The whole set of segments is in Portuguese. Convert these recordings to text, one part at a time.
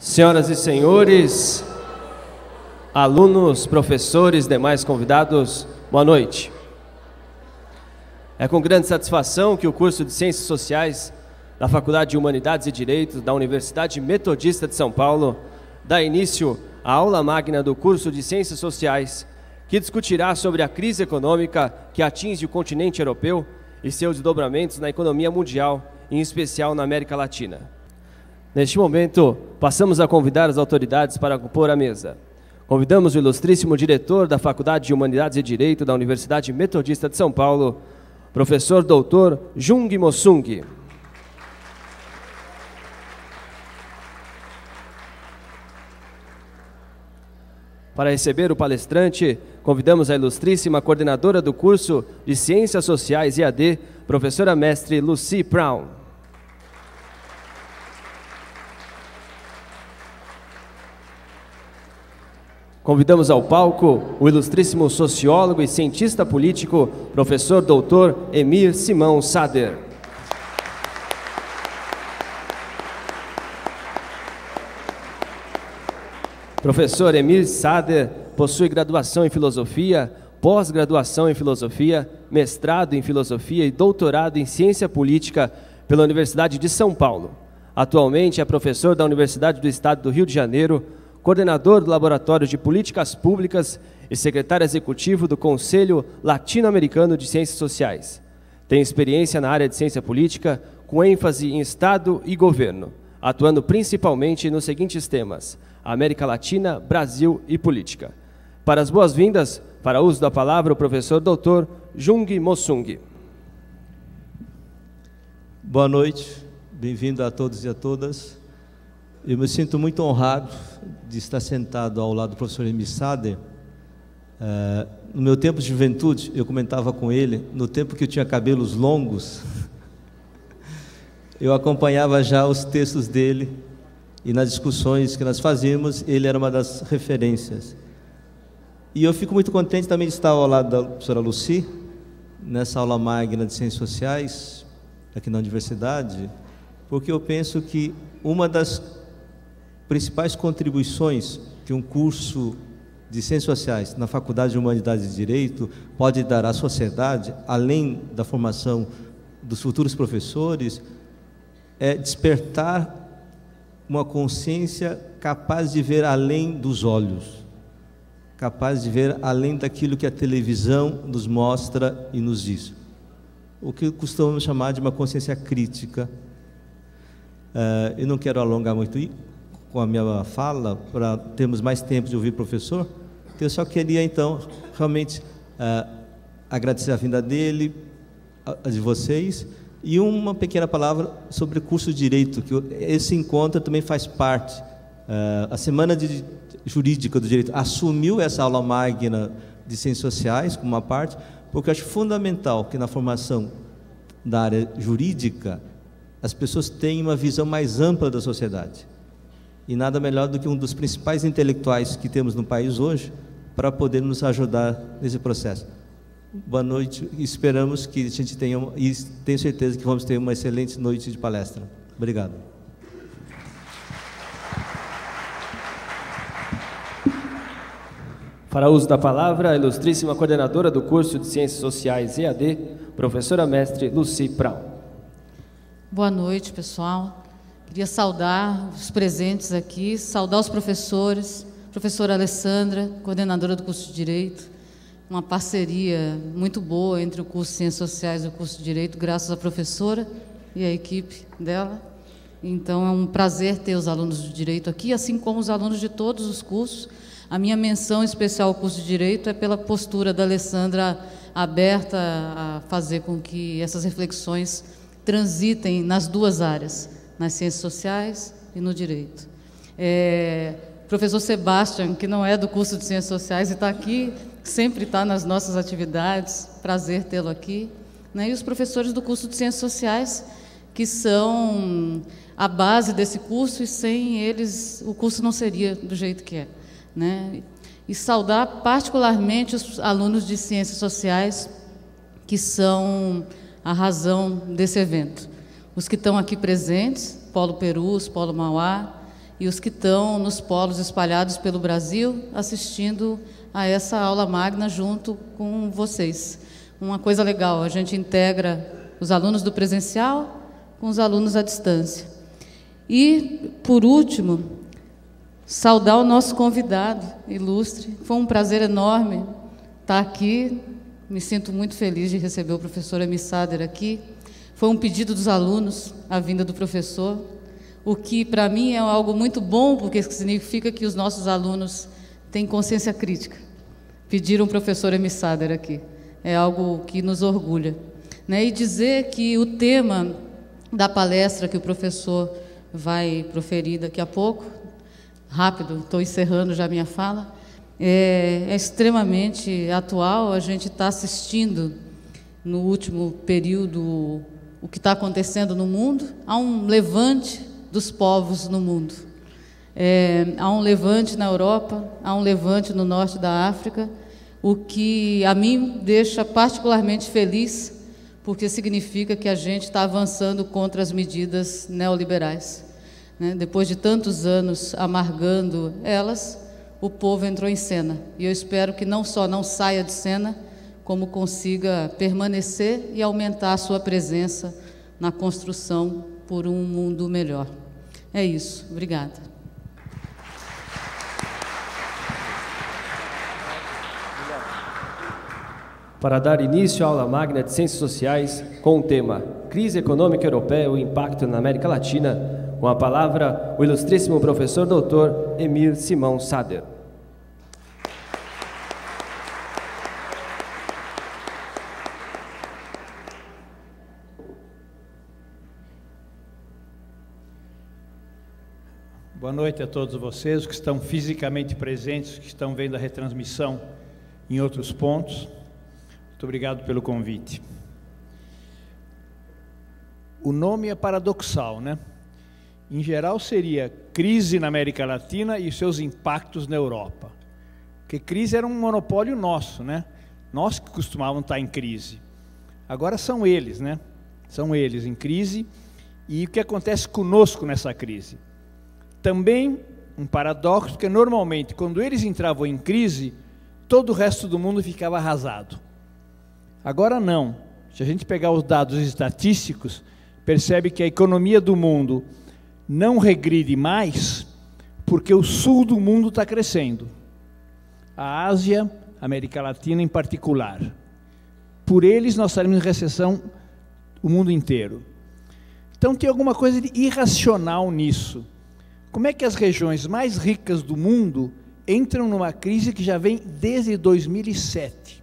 Senhoras e senhores, alunos, professores, demais convidados, boa noite. É com grande satisfação que o curso de Ciências Sociais da Faculdade de Humanidades e Direitos da Universidade Metodista de São Paulo dá início à aula magna do curso de Ciências Sociais, que discutirá sobre a crise econômica que atinge o continente europeu e seus desdobramentos na economia mundial, em especial na América Latina. Neste momento, passamos a convidar as autoridades para compor a mesa. Convidamos o ilustríssimo diretor da Faculdade de Humanidades e Direito da Universidade Metodista de São Paulo, professor doutor Jung Mossung. Para receber o palestrante, convidamos a ilustríssima coordenadora do curso de Ciências Sociais EAD, professora mestre Lucy Brown. Convidamos ao palco o ilustríssimo sociólogo e cientista político, professor doutor Emir Simão Sader. Professor Emir Sader possui graduação em filosofia, pós-graduação em filosofia, mestrado em filosofia e doutorado em ciência política pela Universidade de São Paulo. Atualmente é professor da Universidade do Estado do Rio de Janeiro, coordenador do Laboratório de Políticas Públicas e secretário executivo do Conselho Latino-Americano de Ciências Sociais. Tem experiência na área de ciência política, com ênfase em Estado e governo, atuando principalmente nos seguintes temas: América Latina, Brasil e política. Para as boas-vindas, para uso da palavra, o professor doutor Jung Mossung. Boa noite, bem-vindo a todos e a todas. Eu me sinto muito honrado de estar sentado ao lado do professor Emir Sader. No meu tempo de juventude, eu comentava com ele, no tempo que eu tinha cabelos longos, eu acompanhava já os textos dele e nas discussões que nós fazíamos, ele era uma das referências. E eu fico muito contente também de estar ao lado da professora Lucy, nessa aula magna de Ciências Sociais, aqui na universidade, porque eu penso que uma das principais contribuições que um curso de Ciências Sociais na Faculdade de Humanidades e Direito pode dar à sociedade, além da formação dos futuros professores, é despertar uma consciência capaz de ver além dos olhos, capaz de ver além daquilo que a televisão nos mostra e nos diz. O que costumamos chamar de uma consciência crítica. Eu não quero alongar muito com a minha fala, para termos mais tempo de ouvir o professor. Eu só queria, então, realmente agradecer a vinda dele, a de vocês, e uma pequena palavra sobre o curso de Direito, que esse encontro também faz parte. A Semana Jurídica do Direito assumiu essa aula magna de Ciências Sociais como uma parte, porque eu acho fundamental que na formação da área jurídica as pessoas tenham uma visão mais ampla da sociedade. E nada melhor do que um dos principais intelectuais que temos no país hoje para poder nos ajudar nesse processo. Boa noite, esperamos que a gente tenha, e tenho certeza que vamos ter uma excelente noite de palestra. Obrigado. Para uso da palavra, a ilustríssima coordenadora do curso de Ciências Sociais EAD, professora mestre Lucy Brown. Boa noite, pessoal. Queria saudar os presentes aqui, saudar os professores, professora Alessandra, coordenadora do curso de Direito, uma parceria muito boa entre o curso de Ciências Sociais e o curso de Direito, graças à professora e à equipe dela. Então, é um prazer ter os alunos de Direito aqui, assim como os alunos de todos os cursos. A minha menção especial ao curso de Direito é pela postura da Alessandra aberta a fazer com que essas reflexões transitem nas duas áreas, nas Ciências Sociais e no Direito. Professor Sebastião, que não é do curso de Ciências Sociais e está aqui, sempre está nas nossas atividades, prazer tê-lo aqui, né? E os professores do curso de Ciências Sociais, que são a base desse curso, e sem eles o curso não seria do jeito que é, né? E saudar particularmente os alunos de Ciências Sociais, que são a razão desse evento. Os que estão aqui presentes, Polo Perus, Polo Mauá, e os que estão nos polos espalhados pelo Brasil assistindo a essa aula magna junto com vocês. Uma coisa legal, a gente integra os alunos do presencial com os alunos à distância. E, por último, saudar o nosso convidado ilustre. Foi um prazer enorme estar aqui. Me sinto muito feliz de receber o professor Emir Sader aqui. Foi um pedido dos alunos, a vinda do professor, o que, para mim, é algo muito bom, porque significa que os nossos alunos têm consciência crítica. Pediram o professor Emir Sader aqui. É algo que nos orgulha. E dizer que o tema da palestra que o professor vai proferir daqui a pouco, rápido, estou encerrando já a minha fala, é extremamente atual. A gente está assistindo, no último período, o que está acontecendo no mundo. Há um levante dos povos no mundo. Há um levante na Europa, há um levante no norte da África, o que a mim deixa particularmente feliz, porque significa que a gente está avançando contra as medidas neoliberais. Depois de tantos anos amargando elas, o povo entrou em cena. E eu espero que não só não saia de cena, como consiga permanecer e aumentar a sua presença na construção por um mundo melhor. É isso. Obrigada. Para dar início à aula magna de Ciências Sociais com o tema Crise Econômica Europeia e o Impacto na América Latina, com a palavra o ilustríssimo professor doutor Emir Simão Sader. Boa noite a todos vocês que estão fisicamente presentes, que estão vendo a retransmissão em outros pontos. Muito obrigado pelo convite. O nome é paradoxal, né? Em geral seria crise na América Latina e seus impactos na Europa. Porque crise era um monopólio nosso, né? Nós que costumávamos estar em crise. Agora são eles, né? São eles em crise. E o que acontece conosco nessa crise? Também um paradoxo, porque normalmente quando eles entravam em crise, todo o resto do mundo ficava arrasado. Agora não. Se a gente pegar os dados estatísticos, percebe que a economia do mundo não regride mais, porque o sul do mundo está crescendo. A Ásia, a América Latina em particular. Por eles nós estaremos em recessão o mundo inteiro. Então tem alguma coisa de irracional nisso. Como é que as regiões mais ricas do mundo entram numa crise que já vem desde 2007?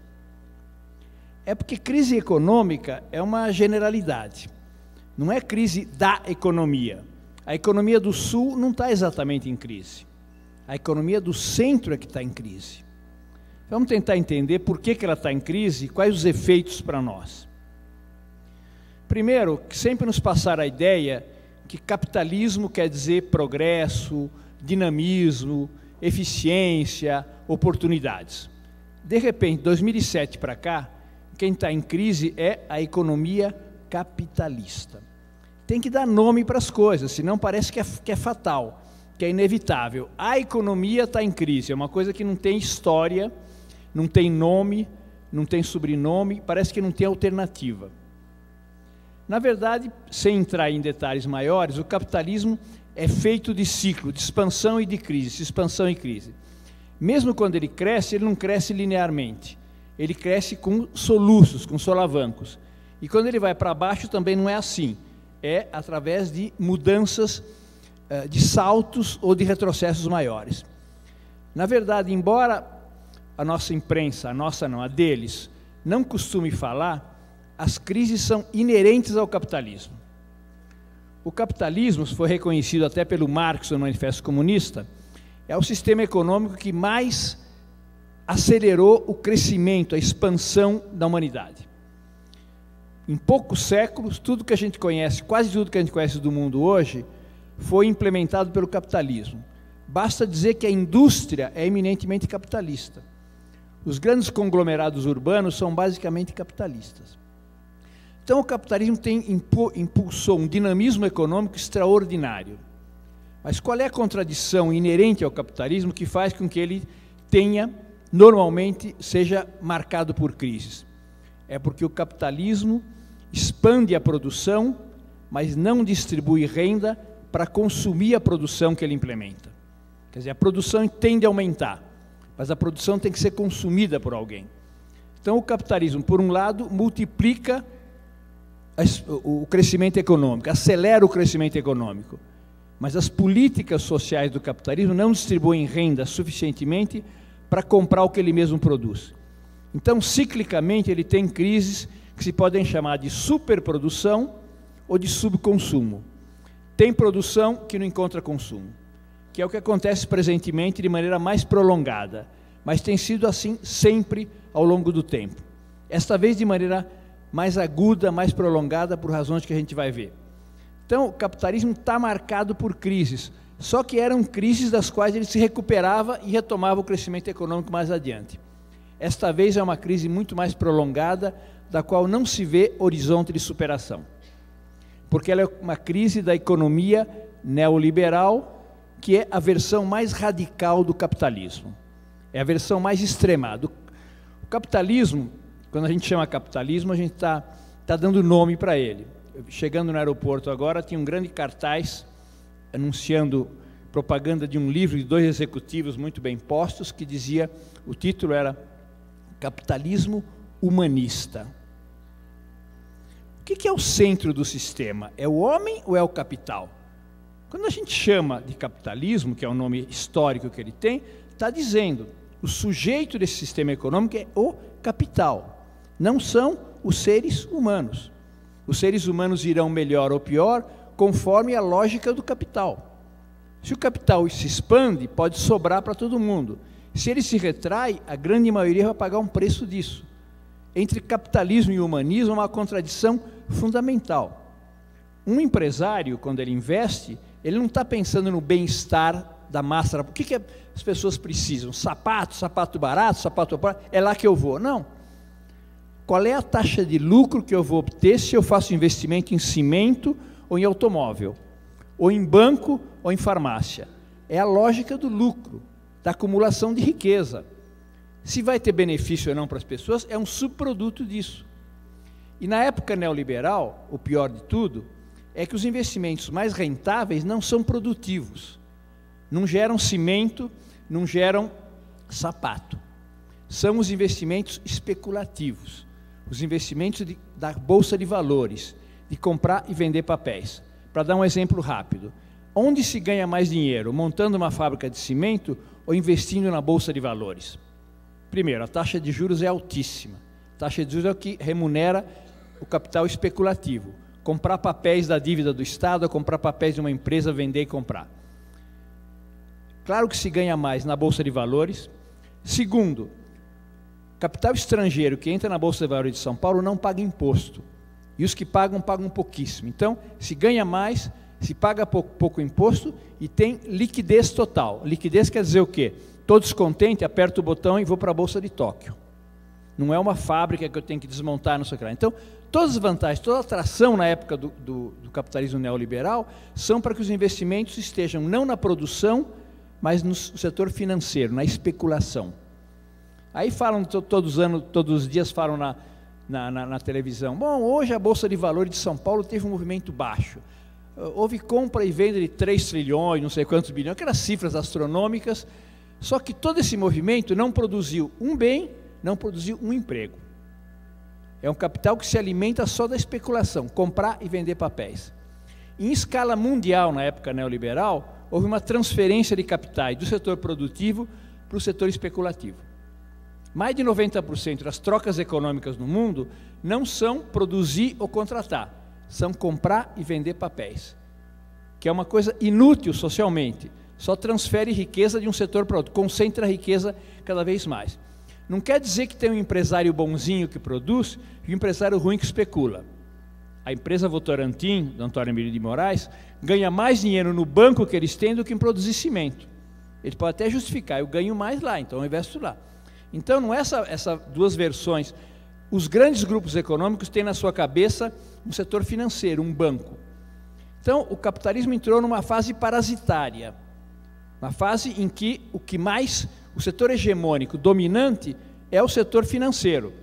É porque crise econômica é uma generalidade, não é crise da economia. A economia do Sul não está exatamente em crise. A economia do Centro é que está em crise. Vamos tentar entender por que ela está em crise e quais os efeitos para nós. Primeiro, que sempre nos passaram a ideia que capitalismo quer dizer progresso, dinamismo, eficiência, oportunidades. De repente, 2007 para cá, quem está em crise é a economia capitalista. Tem que dar nome para as coisas, senão parece que é fatal, que é inevitável. A economia está em crise, é uma coisa que não tem história, não tem nome, não tem sobrenome, parece que não tem alternativa. Na verdade, sem entrar em detalhes maiores, o capitalismo é feito de ciclo, de expansão e de crise, expansão e crise. Mesmo quando ele não cresce linearmente. Ele cresce com soluços, com solavancos. E quando ele vai para baixo também não é assim. É através de mudanças, de saltos ou de retrocessos maiores. Na verdade, embora a nossa imprensa, a nossa não, a deles, não costume falar, as crises são inerentes ao capitalismo. O capitalismo, foi reconhecido até pelo Marx no Manifesto Comunista, é o sistema econômico que mais acelerou o crescimento, a expansão da humanidade. Em poucos séculos, tudo que a gente conhece, quase tudo que a gente conhece do mundo hoje, foi implementado pelo capitalismo. Basta dizer que a indústria é eminentemente capitalista. Os grandes conglomerados urbanos são basicamente capitalistas. Então o capitalismo impulsou um dinamismo econômico extraordinário. Mas qual é a contradição inerente ao capitalismo que faz com que ele tenha, normalmente, seja marcado por crises? É porque o capitalismo expande a produção, mas não distribui renda para consumir a produção que ele implementa. Quer dizer, a produção tende a aumentar, mas a produção tem que ser consumida por alguém. Então, o capitalismo, por um lado, multiplica o crescimento econômico, acelera o crescimento econômico, mas as políticas sociais do capitalismo não distribuem renda suficientemente para comprar o que ele mesmo produz. Então, ciclicamente, ele tem crises que se podem chamar de superprodução ou de subconsumo. Tem produção que não encontra consumo, que é o que acontece presentemente de maneira mais prolongada, mas tem sido assim sempre ao longo do tempo. Esta vez de maneira mais aguda, mais prolongada, por razões que a gente vai ver. Então, o capitalismo está marcado por crises, só que eram crises das quais ele se recuperava e retomava o crescimento econômico mais adiante. Esta vez é uma crise muito mais prolongada, da qual não se vê horizonte de superação, porque ela é uma crise da economia neoliberal, que é a versão mais radical do capitalismo, é a versão mais extremada. O capitalismo, quando a gente chama capitalismo, a gente está dando nome para ele. Chegando no aeroporto agora, tinha um grande cartaz anunciando propaganda de um livro de 2 executivos muito bem postos, que dizia, o título era Capitalismo Humanista. O que é o centro do sistema? É o homem ou é o capital? Quando a gente chama de capitalismo, que é o nome histórico que ele tem, está dizendo, o sujeito desse sistema econômico é o capital, não são os seres humanos. Os seres humanos irão melhor ou pior conforme a lógica do capital. Se o capital se expande, pode sobrar para todo mundo. Se ele se retrai, a grande maioria vai pagar um preço disso. Entre capitalismo e humanismo, há uma contradição fundamental. Um empresário, quando ele investe, ele não está pensando no bem-estar da massa. O que as pessoas precisam? Sapato barato, sapato barato, é lá que eu vou. Não. Qual é a taxa de lucro que eu vou obter se eu faço investimento em cimento ou em automóvel? Ou em banco ou em farmácia? É a lógica do lucro, da acumulação de riqueza. Se vai ter benefício ou não para as pessoas, é um subproduto disso. E na época neoliberal, o pior de tudo, é que os investimentos mais rentáveis não são produtivos. Não geram cimento, não geram sapato. São os investimentos especulativos. Os investimentos da Bolsa de Valores, de comprar e vender papéis. Para dar um exemplo rápido, onde se ganha mais dinheiro? Montando uma fábrica de cimento ou investindo na Bolsa de Valores? Primeiro, a taxa de juros é altíssima. A taxa de juros é o que remunera o capital especulativo. Comprar papéis da dívida do Estado, ou comprar papéis de uma empresa, vender e comprar. Claro que se ganha mais na Bolsa de Valores. Segundo, capital estrangeiro que entra na Bolsa de Valores de São Paulo não paga imposto. E os que pagam, pagam pouquíssimo. Então, se ganha mais, se paga pouco imposto e tem liquidez total. Liquidez quer dizer o quê? Estou descontente, aperto o botão e vou para a Bolsa de Tóquio. Não é uma fábrica que eu tenho que desmontar, não sei o que lá. Então, todas as vantagens, toda a atração na época do capitalismo neoliberal são para que os investimentos estejam não na produção, mas no setor financeiro, na especulação. Aí falam todos os dias falam na televisão, bom, hoje a Bolsa de Valores de São Paulo teve um movimento baixo. Houve compra e venda de 3 trilhões, não sei quantos bilhões, aquelas cifras astronômicas, só que todo esse movimento não produziu um bem, não produziu um emprego. É um capital que se alimenta só da especulação, comprar e vender papéis. Em escala mundial, na época neoliberal, houve uma transferência de capitais do setor produtivo para o setor especulativo. Mais de 90% das trocas econômicas no mundo não são produzir ou contratar, são comprar e vender papéis, que é uma coisa inútil socialmente, só transfere riqueza de um setor para outro, concentra a riqueza cada vez mais. Não quer dizer que tem um empresário bonzinho que produz e um empresário ruim que especula. A empresa Votorantim, do Antônio Emílio de Moraes, ganha mais dinheiro no banco que eles têm do que em produzir cimento. Ele pode até justificar, eu ganho mais lá, então eu investo lá. Então, não é essas duas versões. Os grandes grupos econômicos têm na sua cabeça um setor financeiro, um banco. Então, o capitalismo entrou numa fase parasitária, uma fase em que o setor hegemônico, dominante, é o setor financeiro.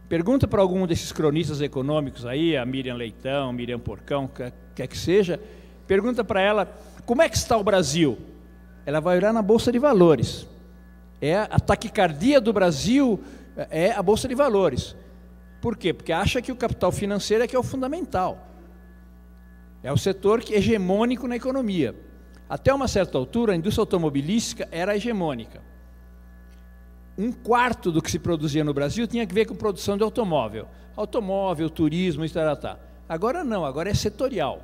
Pergunta para algum desses cronistas econômicos aí, a Miriam Leitão, Miriam Porcão, quer que seja, pergunta para ela, como é que está o Brasil? Ela vai olhar na Bolsa de Valores. A taquicardia do Brasil é a Bolsa de Valores. Por quê? Porque acha que o capital financeiro é que é o fundamental. É o setor hegemônico na economia. Até uma certa altura, a indústria automobilística era hegemônica. 1/4 do que se produzia no Brasil tinha que ver com produção de automóvel. Automóvel, turismo, etc. Agora não, agora é setorial.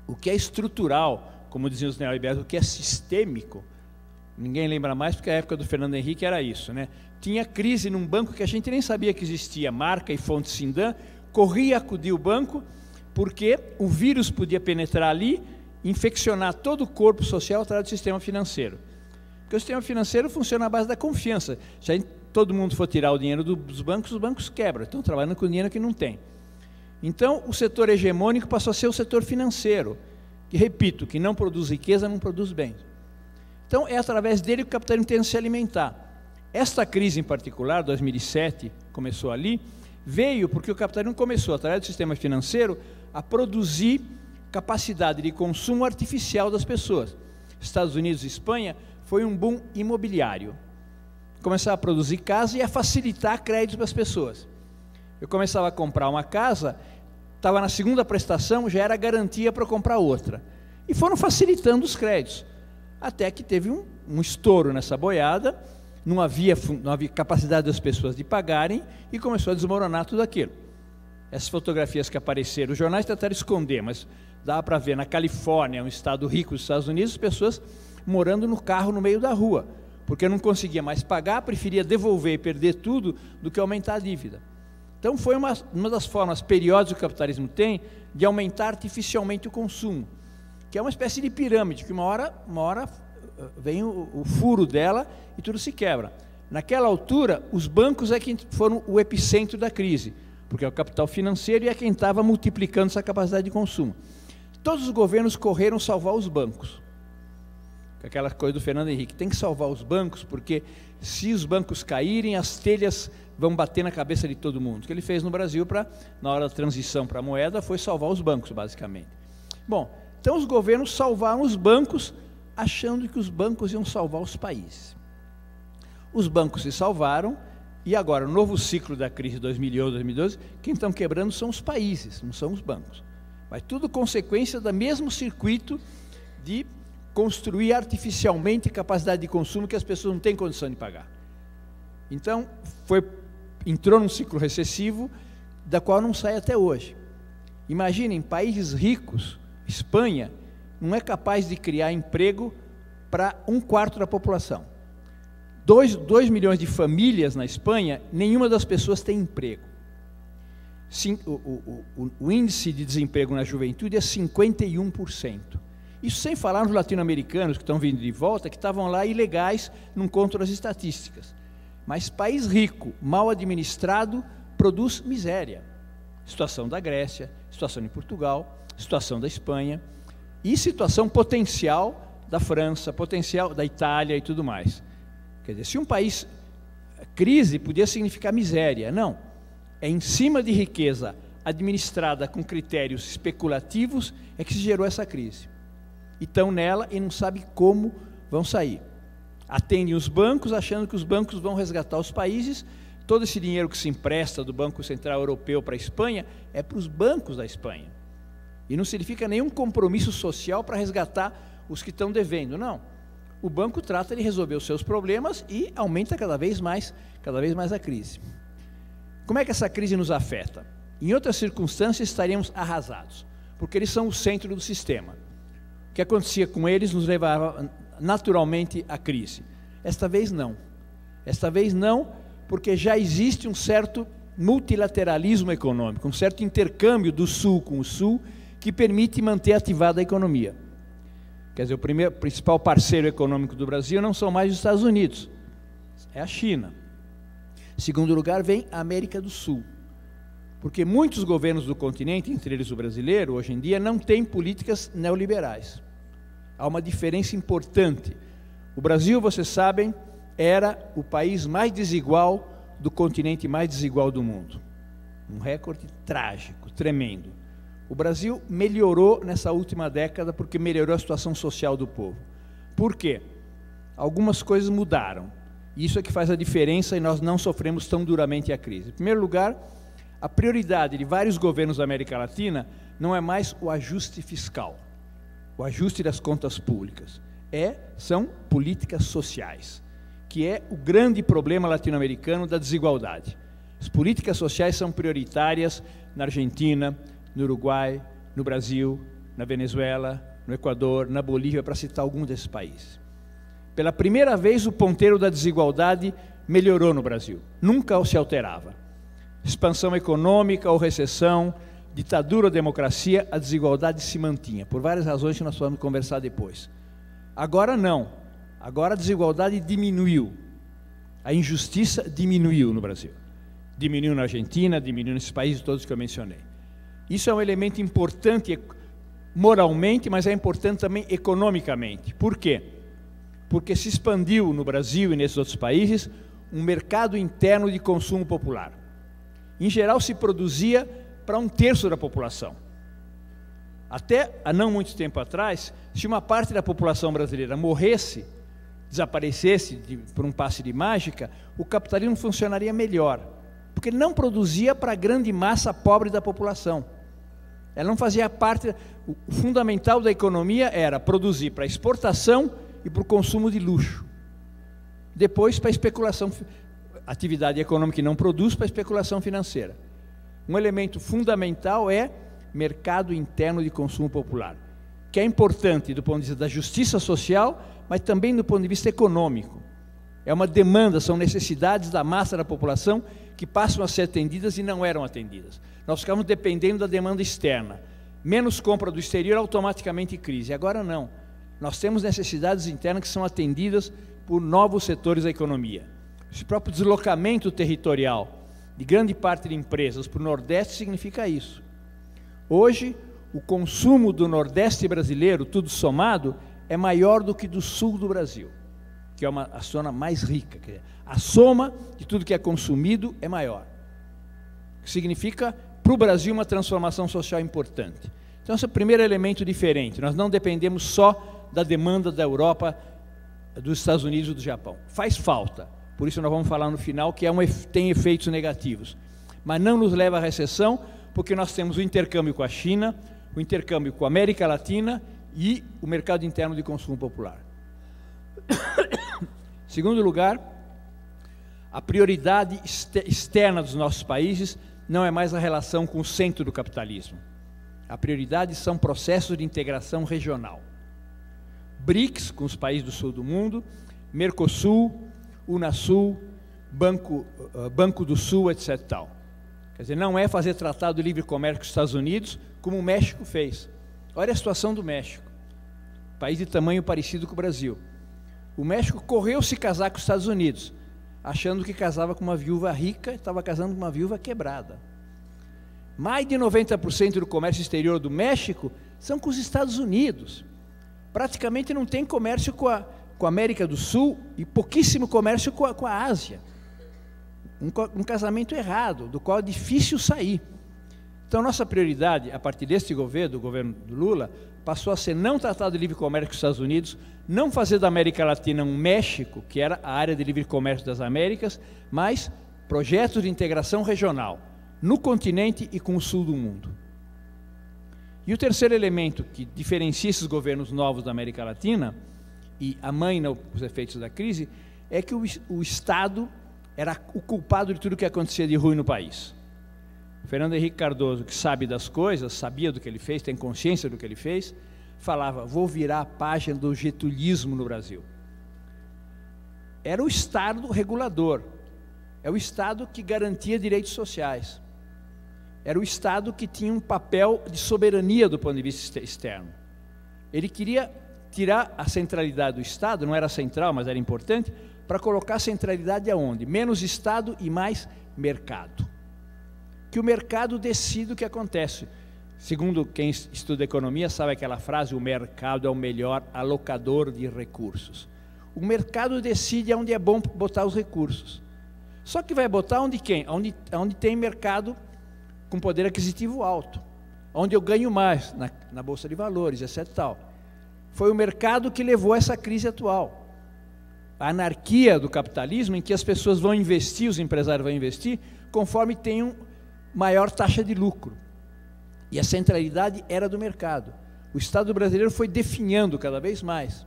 O que é estrutural, como diziam os neoliberais, o que é sistêmico, ninguém lembra mais, porque a época do Fernando Henrique era isso, né? Tinha crise num banco que a gente nem sabia que existia, Marca e Fonte Sindan, corria a acudir o banco, porque o vírus podia penetrar ali, infeccionar todo o corpo social através do sistema financeiro. Porque o sistema financeiro funciona à base da confiança. Se todo mundo for tirar o dinheiro dos bancos, os bancos quebram, estão trabalhando com dinheiro que não tem. Então, o setor hegemônico passou a ser o setor financeiro, que, repito, que não produz riqueza, não produz bens. Então, é através dele que o capitalismo tem que se alimentar. Esta crise em particular, 2007, começou ali, veio porque o capitalismo começou, através do sistema financeiro, a produzir capacidade de consumo artificial das pessoas. Estados Unidos e Espanha foi um boom imobiliário. Começava a produzir casa e a facilitar créditos para as pessoas. Eu começava a comprar uma casa, estava na segunda prestação, já era garantia para comprar outra. E foram facilitando os créditos. Até que teve um estouro nessa boiada, não havia capacidade das pessoas de pagarem e começou a desmoronar tudo aquilo. Essas fotografias que apareceram, os jornais tentaram esconder, mas dá para ver na Califórnia, um estado rico dos Estados Unidos, as pessoas morando no carro no meio da rua, porque não conseguia mais pagar, preferia devolver e perder tudo do que aumentar a dívida. Então foi uma das formas periódicas que o capitalismo tem de aumentar artificialmente o consumo, que é uma espécie de pirâmide, que uma hora vem o furo dela e tudo se quebra. Naquela altura, os bancos é que foram o epicentro da crise, porque é o capital financeiro e é quem estava multiplicando essa capacidade de consumo. Todos os governos correram salvar os bancos. Aquela coisa do Fernando Henrique, tem que salvar os bancos, porque se os bancos caírem, as telhas vão bater na cabeça de todo mundo. O que ele fez no Brasil, na hora da transição para a moeda, foi salvar os bancos, basicamente. Bom, então os governos salvaram os bancos, achando que os bancos iam salvar os países. Os bancos se salvaram, e agora, o novo ciclo da crise de 2011, 2012, quem estão quebrando são os países, não são os bancos. Mas tudo consequência do mesmo circuito de construir artificialmente capacidade de consumo que as pessoas não têm condição de pagar. Então, entrou num ciclo recessivo, da qual não sai até hoje. Imaginem, países ricos, Espanha, não é capaz de criar emprego para 1/4 da população. 2 milhões de famílias na Espanha, nenhuma das pessoas tem emprego. O índice de desemprego na juventude é 51%. Isso sem falar nos latino-americanos que estão vindo de volta, que estavam lá ilegais, não contam as estatísticas. Mas país rico, mal administrado, produz miséria. Situação da Grécia, situação de Portugal, situação da Espanha e situação potencial da França, potencial da Itália e tudo mais. Quer dizer, se um país, crise podia significar miséria, não. É em cima de riqueza administrada com critérios especulativos é que se gerou essa crise. E estão nela e não sabem como vão sair. Atendem os bancos, achando que os bancos vão resgatar os países. Todo esse dinheiro que se empresta do Banco Central Europeu para a Espanha é para os bancos da Espanha. E não significa nenhum compromisso social para resgatar os que estão devendo, não. O banco trata de resolver os seus problemas e aumenta cada vez mais a crise. Como é que essa crise nos afeta? Em outras circunstâncias estaríamos arrasados, porque eles são o centro do sistema. O que acontecia com eles nos levava naturalmente à crise. Esta vez não. Esta vez não, porque já existe um certo multilateralismo econômico, um certo intercâmbio do Sul com o Sul, que permite manter ativada a economia. Quer dizer, o principal parceiro econômico do Brasil não são mais os Estados Unidos, é a China. Em segundo lugar vem a América do Sul. Porque muitos governos do continente, entre eles o brasileiro, hoje em dia, não têm políticas neoliberais. Há uma diferença importante. O Brasil, vocês sabem, era o país mais desigual do continente mais desigual do mundo. Um recorde trágico, tremendo. O Brasil melhorou nessa última década porque melhorou a situação social do povo. Por quê? Algumas coisas mudaram. Isso é que faz a diferença e nós não sofremos tão duramente a crise. Em primeiro lugar, a prioridade de vários governos da América Latina não é mais o ajuste fiscal, o ajuste das contas públicas. São políticas sociais, que é o grande problema latino-americano da desigualdade. As políticas sociais são prioritárias na Argentina, no Uruguai, no Brasil, na Venezuela, no Equador, na Bolívia, para citar algum desses países. Pela primeira vez, o ponteiro da desigualdade melhorou no Brasil. Nunca se alterava. Expansão econômica ou recessão, ditadura ou democracia, a desigualdade se mantinha, por várias razões que nós vamos conversar depois. Agora não. Agora a desigualdade diminuiu. A injustiça diminuiu no Brasil. Diminuiu na Argentina, diminuiu nesses países todos que eu mencionei. Isso é um elemento importante moralmente, mas é importante também economicamente. Por quê? Porque se expandiu no Brasil e nesses outros países um mercado interno de consumo popular. Em geral, se produzia para 1/3 da população. Até há não muito tempo atrás, se uma parte da população brasileira morresse, desaparecesse por um passe de mágica, o capitalismo funcionaria melhor, porque ele não produzia para a grande massa pobre da população. Ela não fazia parte. O fundamental da economia era produzir para exportação e para o consumo de luxo. Depois, para a especulação, atividade econômica que não produz, para a especulação financeira. Um elemento fundamental é mercado interno de consumo popular, que é importante do ponto de vista da justiça social, mas também do ponto de vista econômico. É uma demanda, são necessidades da massa da população que passam a ser atendidas e não eram atendidas. Nós ficamos dependendo da demanda externa. Menos compra do exterior, automaticamente crise. Agora não. Nós temos necessidades internas que são atendidas por novos setores da economia. Esse próprio deslocamento territorial de grande parte de empresas para o Nordeste significa isso. Hoje, o consumo do Nordeste brasileiro, tudo somado, é maior do que do Sul do Brasil, que é a zona mais rica. A soma de tudo que é consumido é maior. Significa, para o Brasil, uma transformação social importante. Então, esse é o primeiro elemento diferente. Nós não dependemos só da demanda da Europa, dos Estados Unidos e do Japão. Faz falta. Por isso nós vamos falar no final que tem efeitos negativos. Mas não nos leva à recessão, porque nós temos o intercâmbio com a China, o intercâmbio com a América Latina e o mercado interno de consumo popular. Segundo lugar, a prioridade externa dos nossos países não é mais a relação com o centro do capitalismo. A prioridade são processos de integração regional. BRICS, com os países do sul do mundo, Mercosul, Unasul, Banco do Sul, etc. Tal. Quer dizer, não é fazer tratado de livre comércio com os Estados Unidos, como o México fez. Olha a situação do México, país de tamanho parecido com o Brasil. O México correu se casar com os Estados Unidos, achando que casava com uma viúva rica, estava casando com uma viúva quebrada. Mais de 90% do comércio exterior do México são com os Estados Unidos. Praticamente não tem comércio com a América do Sul e pouquíssimo comércio com a Ásia. Um casamento errado, do qual é difícil sair. Então, nossa prioridade, a partir deste governo, do governo do Lula, passou a ser não tratado de livre comércio com os Estados Unidos, não fazer da América Latina um México, que era a área de livre comércio das Américas, mas projetos de integração regional, no continente e com o sul do mundo. E o terceiro elemento que diferencia esses governos novos da América Latina e amaina os efeitos da crise, é que o Estado era o culpado de tudo que acontecia de ruim no país. Fernando Henrique Cardoso, que sabe das coisas, sabia do que ele fez, tem consciência do que ele fez, falava, vou virar a página do getulismo no Brasil. Era o Estado regulador, é o Estado que garantia direitos sociais, era o Estado que tinha um papel de soberania do ponto de vista externo. Ele queria tirar a centralidade do Estado, não era central, mas era importante, para colocar a centralidade aonde? Menos Estado e mais mercado. que o mercado decide o que acontece. Segundo quem estuda economia, sabe aquela frase, o mercado é o melhor alocador de recursos. O mercado decide onde é bom botar os recursos. Só que vai botar onde quem? Onde tem mercado com poder aquisitivo alto, onde eu ganho mais, na Bolsa de Valores, etc. Tal. Foi o mercado que levou a essa crise atual. A anarquia do capitalismo, em que as pessoas vão investir, os empresários vão investir, conforme tenham maior taxa de lucro. E a centralidade era do mercado. O Estado brasileiro foi definhando cada vez mais.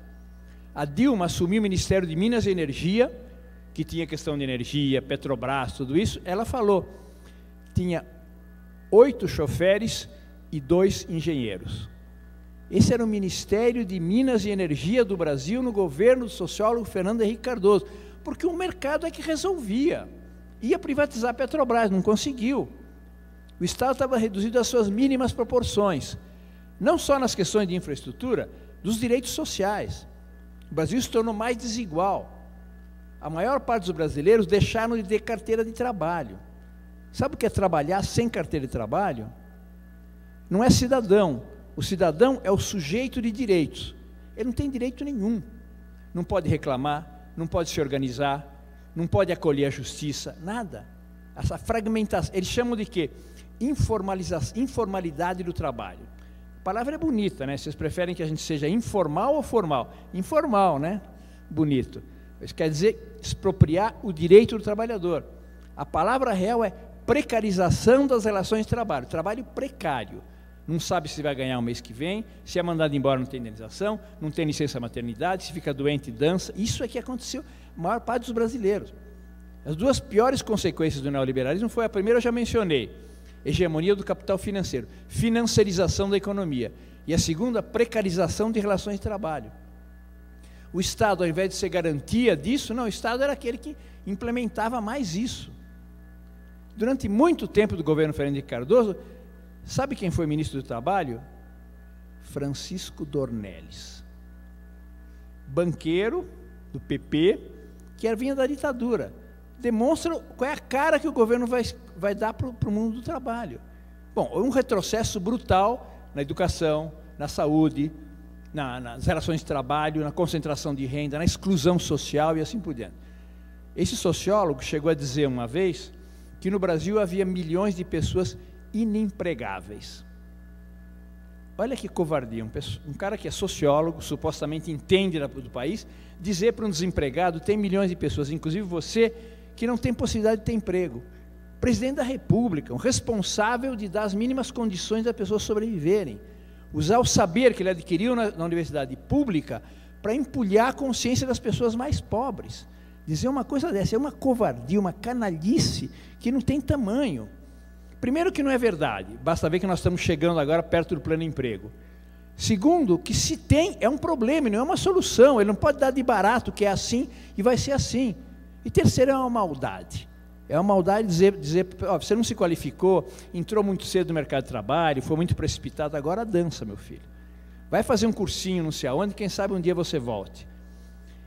A Dilma assumiu o Ministério de Minas e Energia, que tinha questão de energia, Petrobras, tudo isso. Ela falou, tinha 8 choferes e 2 engenheiros. Esse era o Ministério de Minas e Energia do Brasil no governo do sociólogo Fernando Henrique Cardoso, porque o mercado é que resolvia. Ia privatizar a Petrobras, não conseguiu. O Estado estava reduzido às suas mínimas proporções, não só nas questões de infraestrutura, dos direitos sociais. O Brasil se tornou mais desigual. A maior parte dos brasileiros deixaram de ter carteira de trabalho. Sabe o que é trabalhar sem carteira de trabalho? Não é cidadão. O cidadão é o sujeito de direitos. Ele não tem direito nenhum. Não pode reclamar, não pode se organizar, não pode acolher a justiça, nada. Essa fragmentação, eles chamam de quê? Informalidade do trabalho. A palavra é bonita, né? Vocês preferem que a gente seja informal ou formal? Informal, né? Bonito. Isso quer dizer expropriar o direito do trabalhador. A palavra real é precarização das relações de trabalho. Trabalho precário. Não sabe se vai ganhar o mês que vem, se é mandado embora não tem indenização, não tem licença maternidade, se fica doente dança. Isso é que aconteceu a maior parte dos brasileiros. As duas piores consequências do neoliberalismo foi a primeira, eu já mencionei, hegemonia do capital financeiro, financiarização da economia. E a segunda, precarização de relações de trabalho. O Estado, ao invés de ser garantia disso, não, o Estado era aquele que implementava mais isso. Durante muito tempo do governo Fernando Henrique Cardoso, sabe quem foi ministro do Trabalho? Francisco Dornelles. Banqueiro do PP, que vinha da ditadura. Demonstra qual é a cara que o governo vai dar para o mundo do trabalho. Bom, um retrocesso brutal na educação, na saúde, nas relações de trabalho, na concentração de renda, na exclusão social e assim por diante. Esse sociólogo chegou a dizer uma vez que no Brasil havia milhões de pessoas inempregáveis. Olha que covardia, um cara que é sociólogo, supostamente entende do país, dizer para um desempregado, tem milhões de pessoas, inclusive você, que não tem possibilidade de ter emprego. Presidente da República, um responsável de dar as mínimas condições das pessoas sobreviverem. Usar o saber que ele adquiriu na universidade pública para empulhar a consciência das pessoas mais pobres. Dizer uma coisa dessa é uma covardia, uma canalice que não tem tamanho. Primeiro que não é verdade, basta ver que nós estamos chegando agora perto do plano emprego. Segundo, que se tem, é um problema, não é uma solução, ele não pode dar de barato que é assim e vai ser assim. E terceiro, é uma maldade. É uma maldade dizer ó, você não se qualificou, entrou muito cedo no mercado de trabalho, foi muito precipitado, agora dança, meu filho. Vai fazer um cursinho não sei aonde, quem sabe um dia você volte.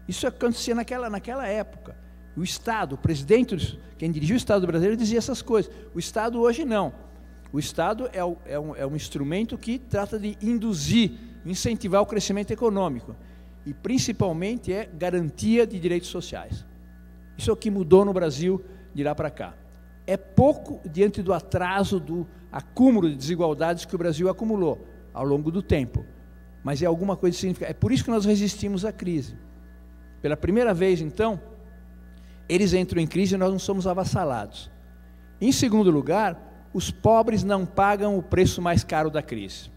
Isso acontecia naquela época. O Estado, o presidente, quem dirigiu o Estado brasileiro dizia essas coisas. O Estado hoje não. O Estado é um instrumento que trata de induzir, incentivar o crescimento econômico. E principalmente é garantia de direitos sociais. Isso é o que mudou no Brasil de lá para cá. É pouco diante do atraso, do acúmulo de desigualdades que o Brasil acumulou ao longo do tempo. Mas é alguma coisa significativa. É por isso que nós resistimos à crise. Pela primeira vez, então, eles entram em crise e nós não somos avassalados. Em segundo lugar, os pobres não pagam o preço mais caro da crise.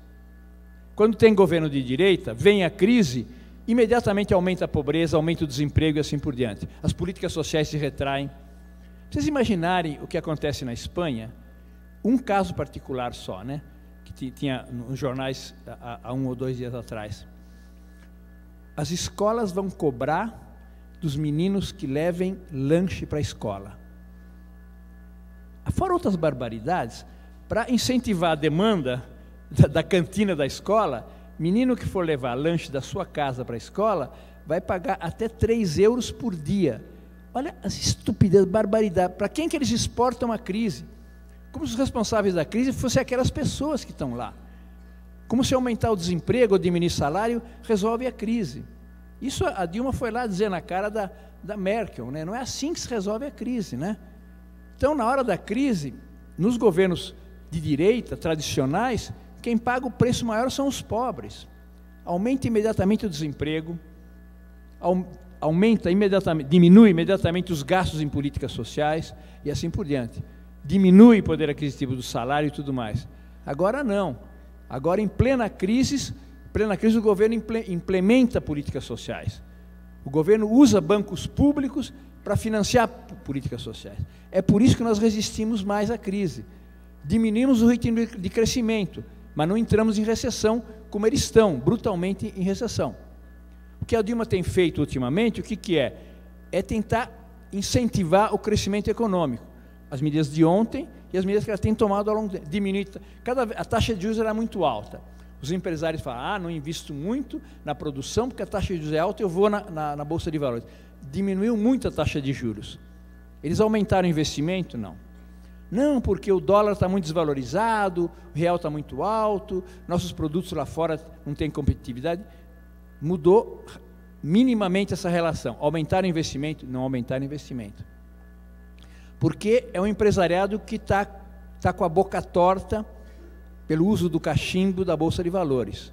Quando tem governo de direita, vem a crise, imediatamente aumenta a pobreza, aumenta o desemprego e assim por diante. As políticas sociais se retraem. Vocês imaginarem o que acontece na Espanha? Um caso particular só, né? Que tinha nos jornais há 1 ou 2 dias atrás. As escolas vão cobrar dos meninos que levem lanche para a escola. Fora outras barbaridades, para incentivar a demanda da cantina da escola, menino que for levar lanche da sua casa para a escola, vai pagar até 3 euros por dia. Olha as estupidez, barbaridade. Para quem que eles exportam a crise? Como se os responsáveis da crise fossem aquelas pessoas que estão lá. Como se aumentar o desemprego ou diminuir salário resolve a crise. Isso a Dilma foi lá dizer na cara da Merkel, né? Não é assim que se resolve a crise, né? Então, na hora da crise, nos governos de direita, tradicionais, quem paga o preço maior são os pobres. Aumenta imediatamente o desemprego, diminui imediatamente os gastos em políticas sociais e assim por diante. Diminui o poder aquisitivo do salário e tudo mais. Agora não. Agora, em plena crise o governo implementa políticas sociais. O governo usa bancos públicos para financiar políticas sociais. É por isso que nós resistimos mais à crise. Diminuímos o ritmo de crescimento, mas não entramos em recessão, como eles estão, brutalmente em recessão. O que a Dilma tem feito ultimamente, o que é? É tentar incentivar o crescimento econômico. As medidas de ontem e as medidas que ela tem tomado ao longo do tempo. Diminuir, a taxa de juros era muito alta. Os empresários falam, não invisto muito na produção, porque a taxa de juros é alta, eu vou na Bolsa de Valores. Diminuiu muito a taxa de juros. Eles aumentaram o investimento? Não. Não, porque o dólar está muito desvalorizado, o real está muito alto, nossos produtos lá fora não têm competitividade. Mudou minimamente essa relação. Aumentaram o investimento? Não aumentaram o investimento. Porque é um empresariado que está com a boca torta pelo uso do cachimbo da Bolsa de Valores.